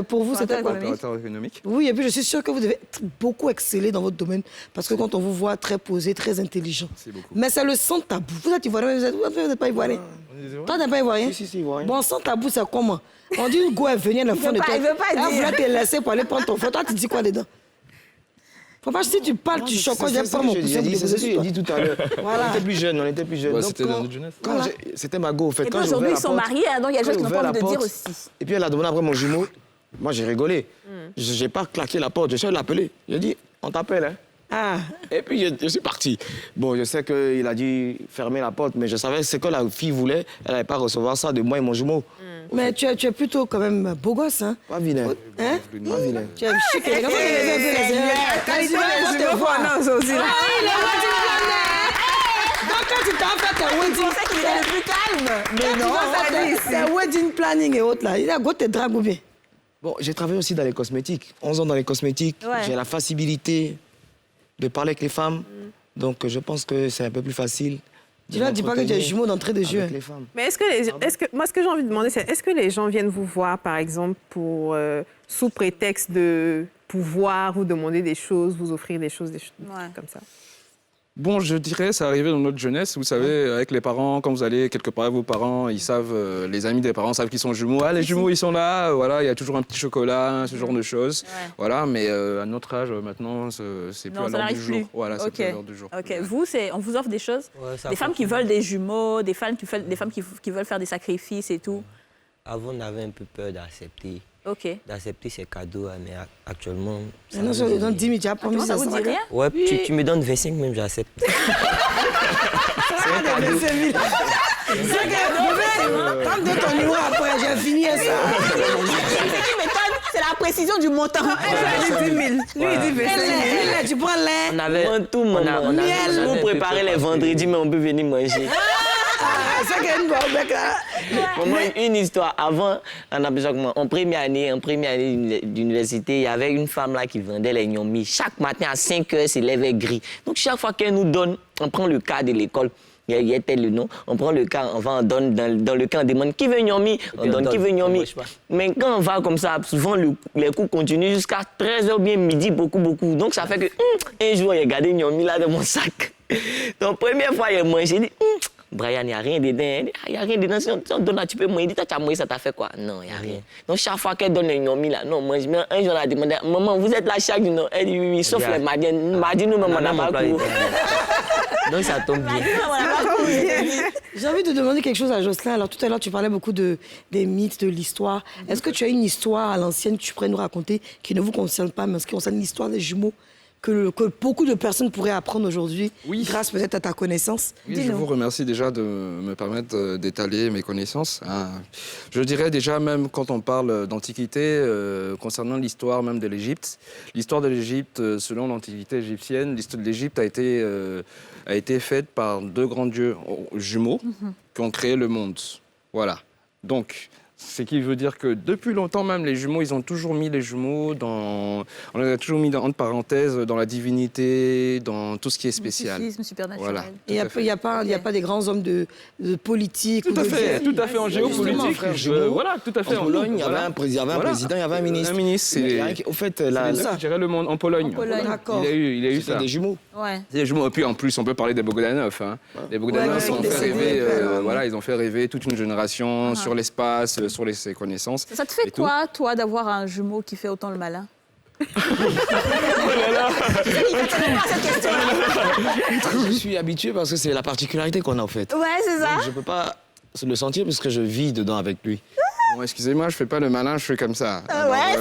B: pour vous, c'était quoi?
D: Opérateur économique.
B: Oui, et puis je suis sûre que vous devez beaucoup exceller dans votre domaine, parce que quand on vous voit très posé, très intelligent. Mais c'est le sans tabou. Vous êtes ivoirien, vous n'êtes pas ivoirien. Toi, tu n'es pas ivoirien?
I: Si, ivoirien.
B: Bon, sans tabou, c'est comment? On dit une go, elle venait le fond de toi.
A: Il veut pas
B: Elle
A: dire.
B: voulait te laisser pour aller prendre ton feu. Toi, tu dis quoi dedans? Faut pas, si tu parles, tu choques. J'ai pas mon pouce.
I: C'est ce que j'ai dit tout à l'heure.
B: Voilà.
I: On était plus jeunes.
D: Ouais, c'était dans notre jeunesse.
I: C'était ma go, au fait.
A: Et puis
I: Quand j'ai
A: aujourd'hui,
I: ouvert
A: ils sont
I: la porte,
A: mariés, hein, donc il y a des choses qu'ils n'ont pas envie de dire
I: porte,
A: aussi.
I: Et puis elle a demandé après mon jumeau. Moi, j'ai rigolé. Je n'ai pas claqué la porte. J'ai essayé de l'appeler. J'ai dit, on t'appelle, hein.
B: Ah.
I: Et puis, je suis parti. Bon, je sais qu'il a dû fermer la porte, mais je savais ce que la fille voulait. Elle n'allait pas recevoir ça de moi et mon jumeau.
B: Mais tu es plutôt quand même beau gosse, hein?
I: Pas vilain.
B: Hein?
I: Pas vilain.
B: Tu es chic. Comment tu les te voir? Donc quand tu t'en fais tes wedding...
A: Je pensais qu'il était le plus calme.
B: Mais non, tes wedding planning et autres, là, il a goûté tes dragues ou bien?
I: Bon, j'ai travaillé aussi dans les cosmétiques. 11 ans dans les cosmétiques.
A: Ouais.
I: J'ai la facilité de parler avec les femmes. Donc, je pense que c'est un peu plus facile.
B: Tu ne dis pas que tu es jumeau d'entrée de jeu.
I: Avec les femmes.
C: Mais moi, ce que j'ai envie de demander, c'est est-ce que les gens viennent vous voir, par exemple, pour, sous prétexte de pouvoir vous demander des choses, vous offrir des choses comme ça?
D: Bon, je dirais, c'est arrivé dans notre jeunesse. Vous savez, avec les parents, quand vous allez quelque part avec vos parents, ils savent, les amis des parents savent qu'ils sont jumeaux. Ah, les jumeaux, ils sont là. Voilà, il y a toujours un petit chocolat, ce genre de choses.
A: Ouais.
D: Voilà, mais à notre âge, maintenant, c'est plus à l'heure du jour. Voilà, c'est plus à l'heure du jour.
A: Ok, vous, on vous offre des choses?
J: Ouais, ça
A: Des femmes qui veulent des jumeaux, des femmes qui veulent faire des sacrifices et tout.
J: Avant, on avait un peu peur d'accepter.
A: Ok.
J: D'accepter ces cadeaux, mais actuellement...
B: Maintenant, je vous donne 10 000, tu as promis
A: Ça vous dit rien?
J: Ouais, tu me donnes 25 même, j'accepte.
B: C'est un cadeau. Comme de ton numéro après, j'ai fini ça.
A: Ce qui m'étonne, c'est la précision du montant.
C: Elle dit 10 000. Lui, il dit 25 000.
B: Tu prends l'air.
K: On avait tout, maman. Vous préparez les vendredis, mais on peut venir manger.
B: Ça gagne bon, mec, là.
K: Maman, une histoire. Avant, on a besoin que moi, en première année d'université, il y avait une femme là qui vendait les gnomis. Chaque matin à 5 h, c'est lèvres gris. Donc, chaque fois qu'elle nous donne, on prend le cas de l'école. Il y a tel le nom. On prend le cas, on donne dans le cas, on demande qui veut gnomi. On donne qui veut gnomi. Mais quand on va comme ça, souvent les coups continuent jusqu'à 13 h ou bien midi, beaucoup. Donc, ça fait que un jour, il a gardé gnomi là dans mon sac. Donc, première fois, il a mangé, il dit Brian, il n'y a rien dedans. Il n'y a rien dedans. Si on donne un petit peu moins, il dit, tu as mangé, ça t'a fait quoi? Non, il n'y a rien. Donc, chaque fois qu'elle donne les gnomis, là, non, mange. Mais un jour, elle a demandé, maman, vous êtes là chaque jour? Elle dit, oui, sauf les madiennes. Mardi, nous, maman, on n'a pas cours.
J: Donc, ça tombe bien.
B: J'ai envie de demander quelque chose à Jocelyn. Alors, tout à l'heure, tu parlais beaucoup des mythes, de l'histoire. Est-ce que tu as une histoire à l'ancienne que tu pourrais nous raconter qui ne vous concerne pas, mais qui concerne l'histoire des jumeaux que beaucoup de personnes pourraient apprendre aujourd'hui, grâce peut-être à ta connaissance?
D: Oui, je vous remercie déjà de me permettre d'étaler mes connaissances. Je dirais déjà, même quand on parle d'Antiquité, concernant l'histoire même de l'Égypte, l'histoire de l'Égypte, selon l'Antiquité égyptienne, l'histoire de l'Égypte a été faite par deux grands dieux jumeaux qui ont créé le monde. Voilà. Donc, ce qui veut dire que depuis longtemps même, les jumeaux, ils ont toujours mis les jumeaux on les a toujours mis entre parenthèses dans la divinité, dans tout ce qui est spécial.
A: Mysticisme supernatural.
D: Voilà.
B: Il n'y a pas des grands hommes de politique
D: Tout à fait, en géopolitique. Voilà, tout à fait.
I: En Pologne, il y avait un président, il y avait un ministre.
D: Un ministre,
I: au fait,
D: je dirais le monde en Pologne. Il a eu ça.
I: des jumeaux.
A: Ouais.
D: Des jumeaux. Et puis en plus, on peut parler des Bogdanov. Les Bogdanov ont fait rêver, ils ont fait rêver toute une génération sur l'espace, sur ses connaissances.
A: Ça te fait quoi, toi, d'avoir un jumeau qui fait autant le malin?
I: Je suis habitué parce que c'est la particularité qu'on a en fait.
A: Ouais, c'est ça.
I: Donc, je ne peux pas le sentir parce que je vis dedans avec lui.
D: Bon, excusez-moi, je fais pas le malin, je fais comme ça.
A: Ouais,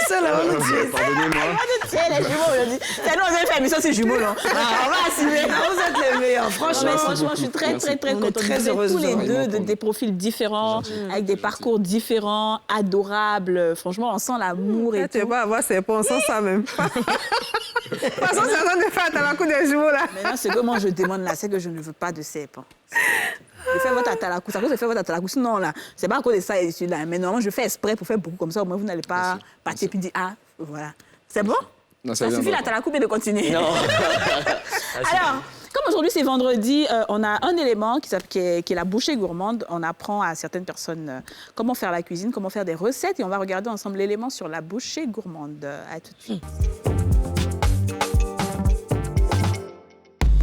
A: c'est
B: ça, là, on va tuer.
I: Pardonnez-moi.
A: On va tuer les jumeaux aujourd'hui. C'est nous, on avait fait émission sur jumeaux, non? On va assumer.
B: Vous êtes les meilleurs, franchement.
A: Franchement, je suis très contente.
B: très
A: Vous êtes
B: heureuse
A: tous les
B: de
A: deux des profils différents, avec des parcours différents, adorables. Franchement, on sent l'amour et
C: Tu
A: tout.
C: veux pas avoir ses points, on sent ça même. De toute façon, c'est en train de faire à la coup des jumeaux, là.
A: Maintenant, ce que moi je demande là, c'est que je ne veux pas de cèpe. Je fais votre atalakou, ça je fais votre atalakou. Sinon, là, c'est pas à cause de ça et celui-là. Mais normalement, je fais exprès pour faire beaucoup comme ça. Au moins, vous n'allez pas partir puis dire, ah, voilà. C'est bon?
D: Non,
A: Ça suffit l'atalakou, mais de continuer.
J: Non.
A: Alors, comme aujourd'hui c'est vendredi, on a un élément qui est la bouchée gourmande. On apprend à certaines personnes comment faire la cuisine, comment faire des recettes. Et on va regarder ensemble l'élément sur la bouchée gourmande. À tout de suite.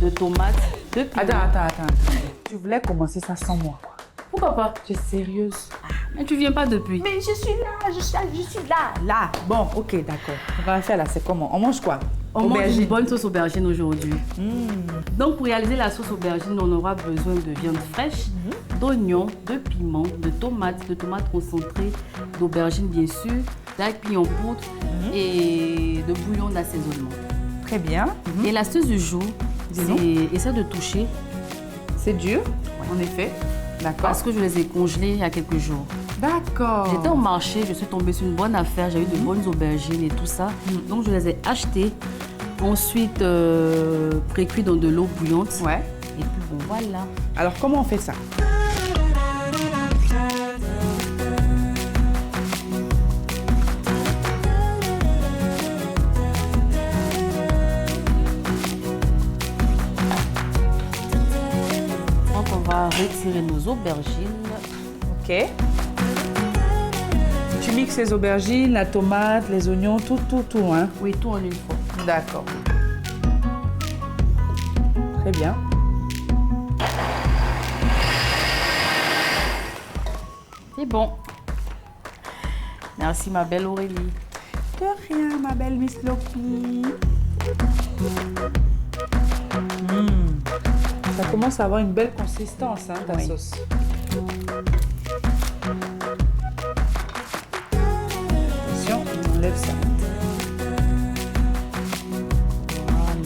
L: De tomates, de piment.
M: Attends. Tu voulais commencer ça sans moi.
L: Pourquoi pas?
M: Tu es sérieuse?
L: Mais tu viens pas depuis.
M: Mais je suis là. Là. Bon, ok, d'accord. On va faire là, c'est comment? On mange quoi?
L: On mange une bonne sauce aubergine aujourd'hui. Donc, pour réaliser la sauce aubergine, on aura besoin de viande fraîche, d'oignons, de piments, de tomates concentrées, d'aubergines bien sûr, d'ail en poudre et de bouillon d'assaisonnement.
M: Très bien.
L: Et l'astuce du jour, c'est essayer de toucher.
M: C'est dur, en effet. D'accord.
L: Parce que je les ai congelés il y a quelques jours.
M: D'accord.
L: J'étais au marché, je suis tombée sur une bonne affaire, j'ai eu de bonnes aubergines et tout ça. Donc je les ai achetées. Ensuite, pré-cuit dans de l'eau bouillante.
M: Ouais.
L: Et puis bon, voilà.
M: Alors comment on fait ça?
L: Donc on va retirer nos aubergines.
M: Ok. Tu mixes les aubergines, la tomate, les oignons, tout, hein?
L: Oui, tout en une fois.
M: D'accord. Très bien.
L: C'est bon. Merci ma belle Aurélie.
M: De rien, ma belle Miss Lopi. Ça commence à avoir une belle consistance, hein, ta sauce. Attention, on enlève ça. Voilà.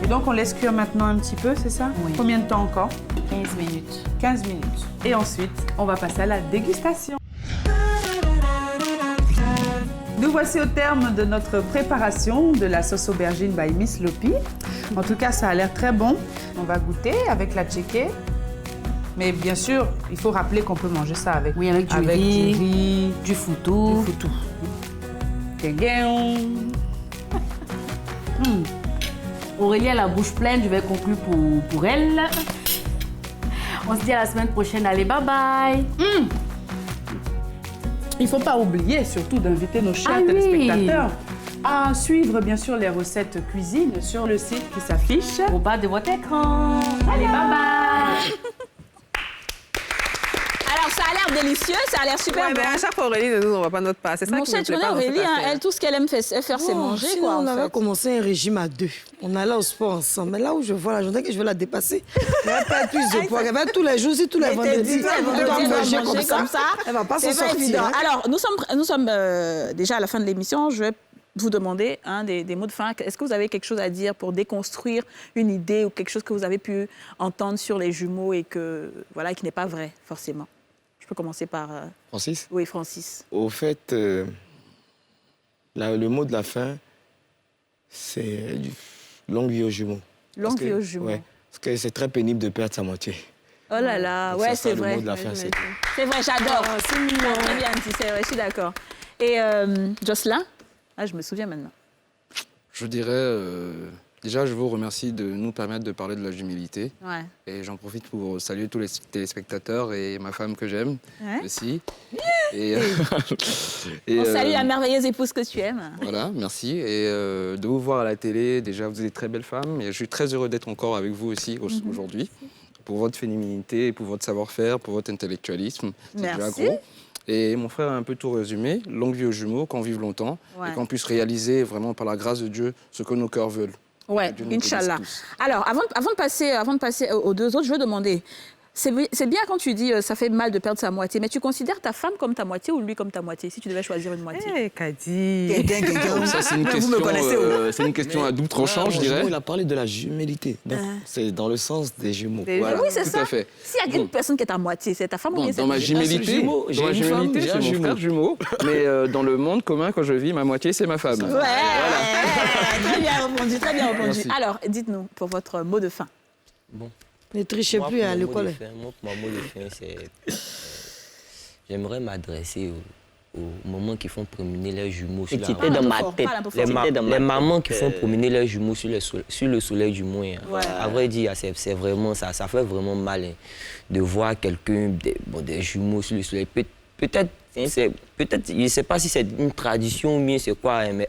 M: Et donc, on laisse cuire maintenant un petit peu, c'est ça?
L: Oui.
M: Combien de temps encore?
L: 15 minutes.
M: 15 minutes. Et ensuite, on va passer à la dégustation. Nous voici au terme de notre préparation de la sauce aubergine by Miss Lopi. En tout cas, ça a l'air très bon. On va goûter avec la tchéké. Mais bien sûr, il faut rappeler qu'on peut manger ça avec,
L: Oui, avec du riz, du foutou. Aurélie a la bouche pleine, je vais conclure pour elle. On se dit à la semaine prochaine. Allez, bye bye.
M: Il ne faut pas oublier surtout d'inviter nos chers téléspectateurs à suivre bien sûr les recettes cuisine sur le site qui s'affiche
L: au bas de votre écran. Allez, bye bye.
A: Alors, ça a l'air délicieux, ça a l'air super bon.
C: Mais à chaque fois, Aurélie ne nous envoie pas notre part. C'est ça
A: Mon
C: qui me
A: cher, tu
C: plaît
A: connais
C: pas dans
A: Aurélie,
C: cette
A: hein,
C: affaire.
A: elle, tout ce qu'elle aime faire, c'est manger,
B: Sinon,
A: quoi,
B: on
A: en
B: avait
A: fait.
B: commencé un régime à 2. On allait au sport ensemble. Mais là où je vois la journée que je vais la dépasser, elle va perdre plus de poids. Elle va tous les jours, si tous les vendredis, elle doit manger comme ça. Elle va pas s'en
A: C'est pas
B: sortir.
A: évident.
B: hein.
A: Alors, nous sommes déjà à la fin de l'émission. Je vais vous demander des mots de fin. Est-ce que vous avez quelque chose à dire pour déconstruire une idée ou quelque chose que vous avez pu entendre sur les jumeaux et que, voilà, qui n'est pas vrai, forcément? Je peux commencer par...
I: Francis?
A: Oui, Francis.
I: Au fait, le mot de la fin, c'est longue vie aux jumeaux.
A: Longue vie aux jumeaux.
I: Ouais, parce que c'est très pénible de perdre sa moitié.
A: Oh là là,
I: Donc
A: ouais,
I: ça sera
A: c'est
I: le
A: vrai.
I: mot de la fin, c'est tout.
A: C'est vrai, j'adore.
B: C'est mignon.
A: Très bien dit, c'est vrai, je suis d'accord. Et Jocelyn? Ah, je me souviens maintenant.
D: Je dirais, déjà, je vous remercie de nous permettre de parler de la humilité.
A: Ouais.
D: Et j'en profite pour saluer tous les téléspectateurs et ma femme que j'aime
A: Ouais.
D: aussi. Et,
A: On salue la merveilleuse épouse que tu aimes.
D: Voilà, merci. Et de vous voir à la télé, déjà, vous êtes très belle femme. Et je suis très heureux d'être encore avec vous aussi aujourd'hui. Pour votre féminité, pour votre savoir-faire, pour votre intellectualisme. C'est déjà
A: Merci.
D: gros. Et mon frère a un peu tout résumé. Longue vie aux jumeaux, qu'on vive longtemps.
A: Ouais.
D: Et qu'on puisse réaliser vraiment par la grâce de Dieu ce que nos cœurs veulent.
A: Ouais,
D: Que Dieu nous
A: Inch'Allah.
D: bénisse tous.
A: Alors, avant de passer aux deux autres, je veux demander, C'est bien quand tu dis ça fait mal de perdre sa moitié, mais tu considères ta femme comme ta moitié ou lui comme ta moitié, si tu devais choisir une moitié?
C: Eh, Kadi.
D: Ça, c'est une question à double tranchant, je dirais.
I: Il a parlé de la jumélité. C'est dans le sens des jumeaux.
D: Voilà,
A: oui, c'est
D: tout
A: ça.
D: à fait.
A: S'il y a une personne qui est ta moitié, c'est ta femme ou bien c'est
D: dans ma jumélité, j'ai mon frère jumeau, mais dans le monde commun, quand je vis, ma moitié, c'est ma femme.
A: Ouais, voilà. Très bien répondu, très bien répondu.
D: Merci.
A: Alors, dites-nous, pour votre mot de fin.
J: Bon.
B: Ne trichez plus à l'école.
J: Moi, pour mon mot de fin, c'est... J'aimerais m'adresser aux mamans qui font promener leurs jumeaux sur la route.
K: Dans ma tête.
J: Les mamans qui font promener leurs jumeaux sur le soleil du moins. Ouais. À vrai dire, c'est vraiment ça fait vraiment mal de voir quelqu'un, des jumeaux sur le soleil. Peut-être, je ne sais pas si c'est une tradition ou bien c'est quoi, mais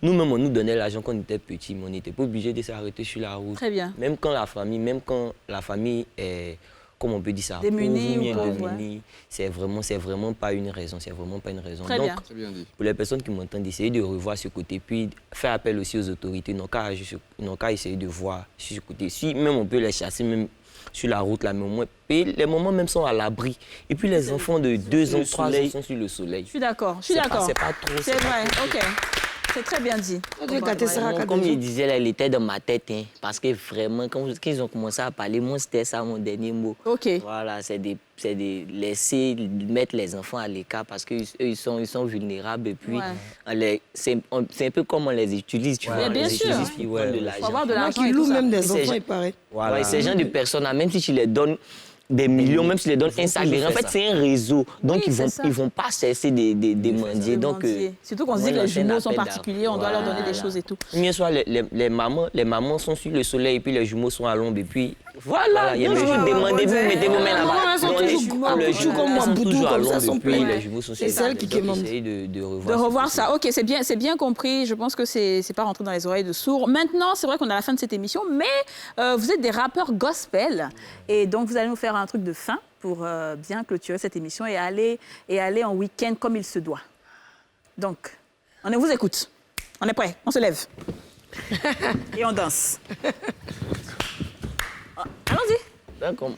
J: nous-mêmes, on nous donnait l'argent quand on était petits, mais on n'était pas obligé de s'arrêter sur la route.
A: Très bien.
J: Même quand la famille est, comme on peut dire ça,
A: démunie ou
J: démunie, c'est vraiment pas une raison. C'est vraiment pas une raison.
A: Très
J: Donc,
A: bien.
D: C'est bien dit.
J: pour les personnes qui m'entendent, d'essayer de revoir ce côté, puis faire appel aussi aux autorités. Ils n'ont qu'à essayer de voir sur ce côté. Si même on peut les chasser, même sur la route, là, mais au moins, les mamans même sont à l'abri. Et puis les enfants de 2 ans, 3 ans sont sur le soleil.
A: Je suis d'accord.
J: C'est pas trop.
A: C'est vrai, ok. C'est très bien dit.
K: Comme je disais, là, il était dans ma tête. Hein, parce que vraiment, quand ils ont commencé à parler, moi, c'était ça mon dernier mot.
A: OK.
K: Voilà, c'est de laisser mettre les enfants à l'écart parce qu'ils sont vulnérables. Et puis, c'est un peu comme on les utilise. Tu vois,
A: bien sûr.
K: Il faut
A: avoir de l'argent.
B: Qui louent même des enfants, il paraît.
K: Voilà. Ces gens de personnes, même si tu les donnes des millions, même si tu les donnes un sac de riz. En fait, c'est un réseau. Donc, ils vont pas cesser de mendier. Donc,
A: surtout qu'on se dit que les jumeaux sont particuliers, on doit leur donner des choses et tout.
J: Bien sûr, les mamans sont sur le soleil et puis les jumeaux sont à l'ombre. Et puis, voilà, il y a les jumeaux.
K: Demandez-vous, mettez vos mains là-bas.
B: Elles sont toujours comme moi, boutou, comme ça, sont pleins.
J: Les jumeaux sont sur
B: C'est celle qui
J: demande. De
A: revoir ça. OK, c'est bien compris. Je pense que c'est pas rentré dans les oreilles de sourds. Maintenant, c'est vrai qu'on est à la fin de cette émission, mais vous êtes des rappeurs gospel. Et donc, vous allez nous faire un truc de fin pour bien clôturer cette émission et aller en week-end comme il se doit. Donc, on vous écoute. On est prêts, on se lève. Et on danse. Allons-y.
K: D'accord.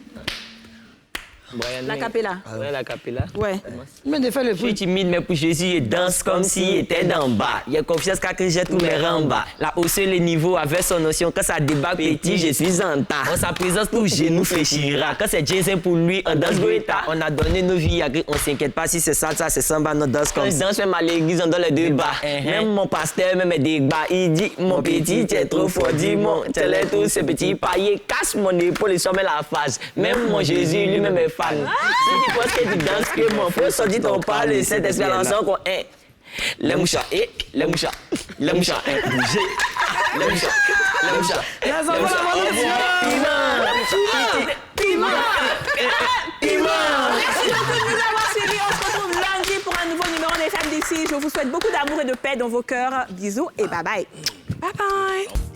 A: La capella.
K: Ouais, la capella.
A: Ouais.
B: Mais des fois, le
K: Je suis timide, mais pour Jésus, je danse comme s'il était d'en bas. Il y a confiance car que j'ai tous mes rambas. La hausser les niveaux avec son notion. Quand ça débat petit, je suis en tas. En sa présence, tout genou fléchira. Quand c'est Jason pour lui, on danse Goeta. On a donné nos vies à Gris, on s'inquiète pas si c'est salsa, c'est samba, on danse comme ça. On danse même à l'église, on donne les 2 bas. Même mon pasteur, même des bas, il dit, mon petit, tu es trop fort, dis-moi. Tu es tous ces petits paillets, casse mon épaule et somme la face. Même mon Jésus, lui-même est fan. Si tu penses que tu danses que mon frère, soit dit on parle, cette espérance qu'on est. Les mouchards, les mouchards, les mouchards, bouger. Les mouchards, les mouchards.
B: Les enfants,
A: Piment. Merci beaucoup de nous avoir suivis. On se retrouve lundi pour un nouveau numéro des Femmes d'ici. Je vous souhaite beaucoup d'amour et de paix dans vos cœurs. Bisous et bye bye.
B: Bye bye.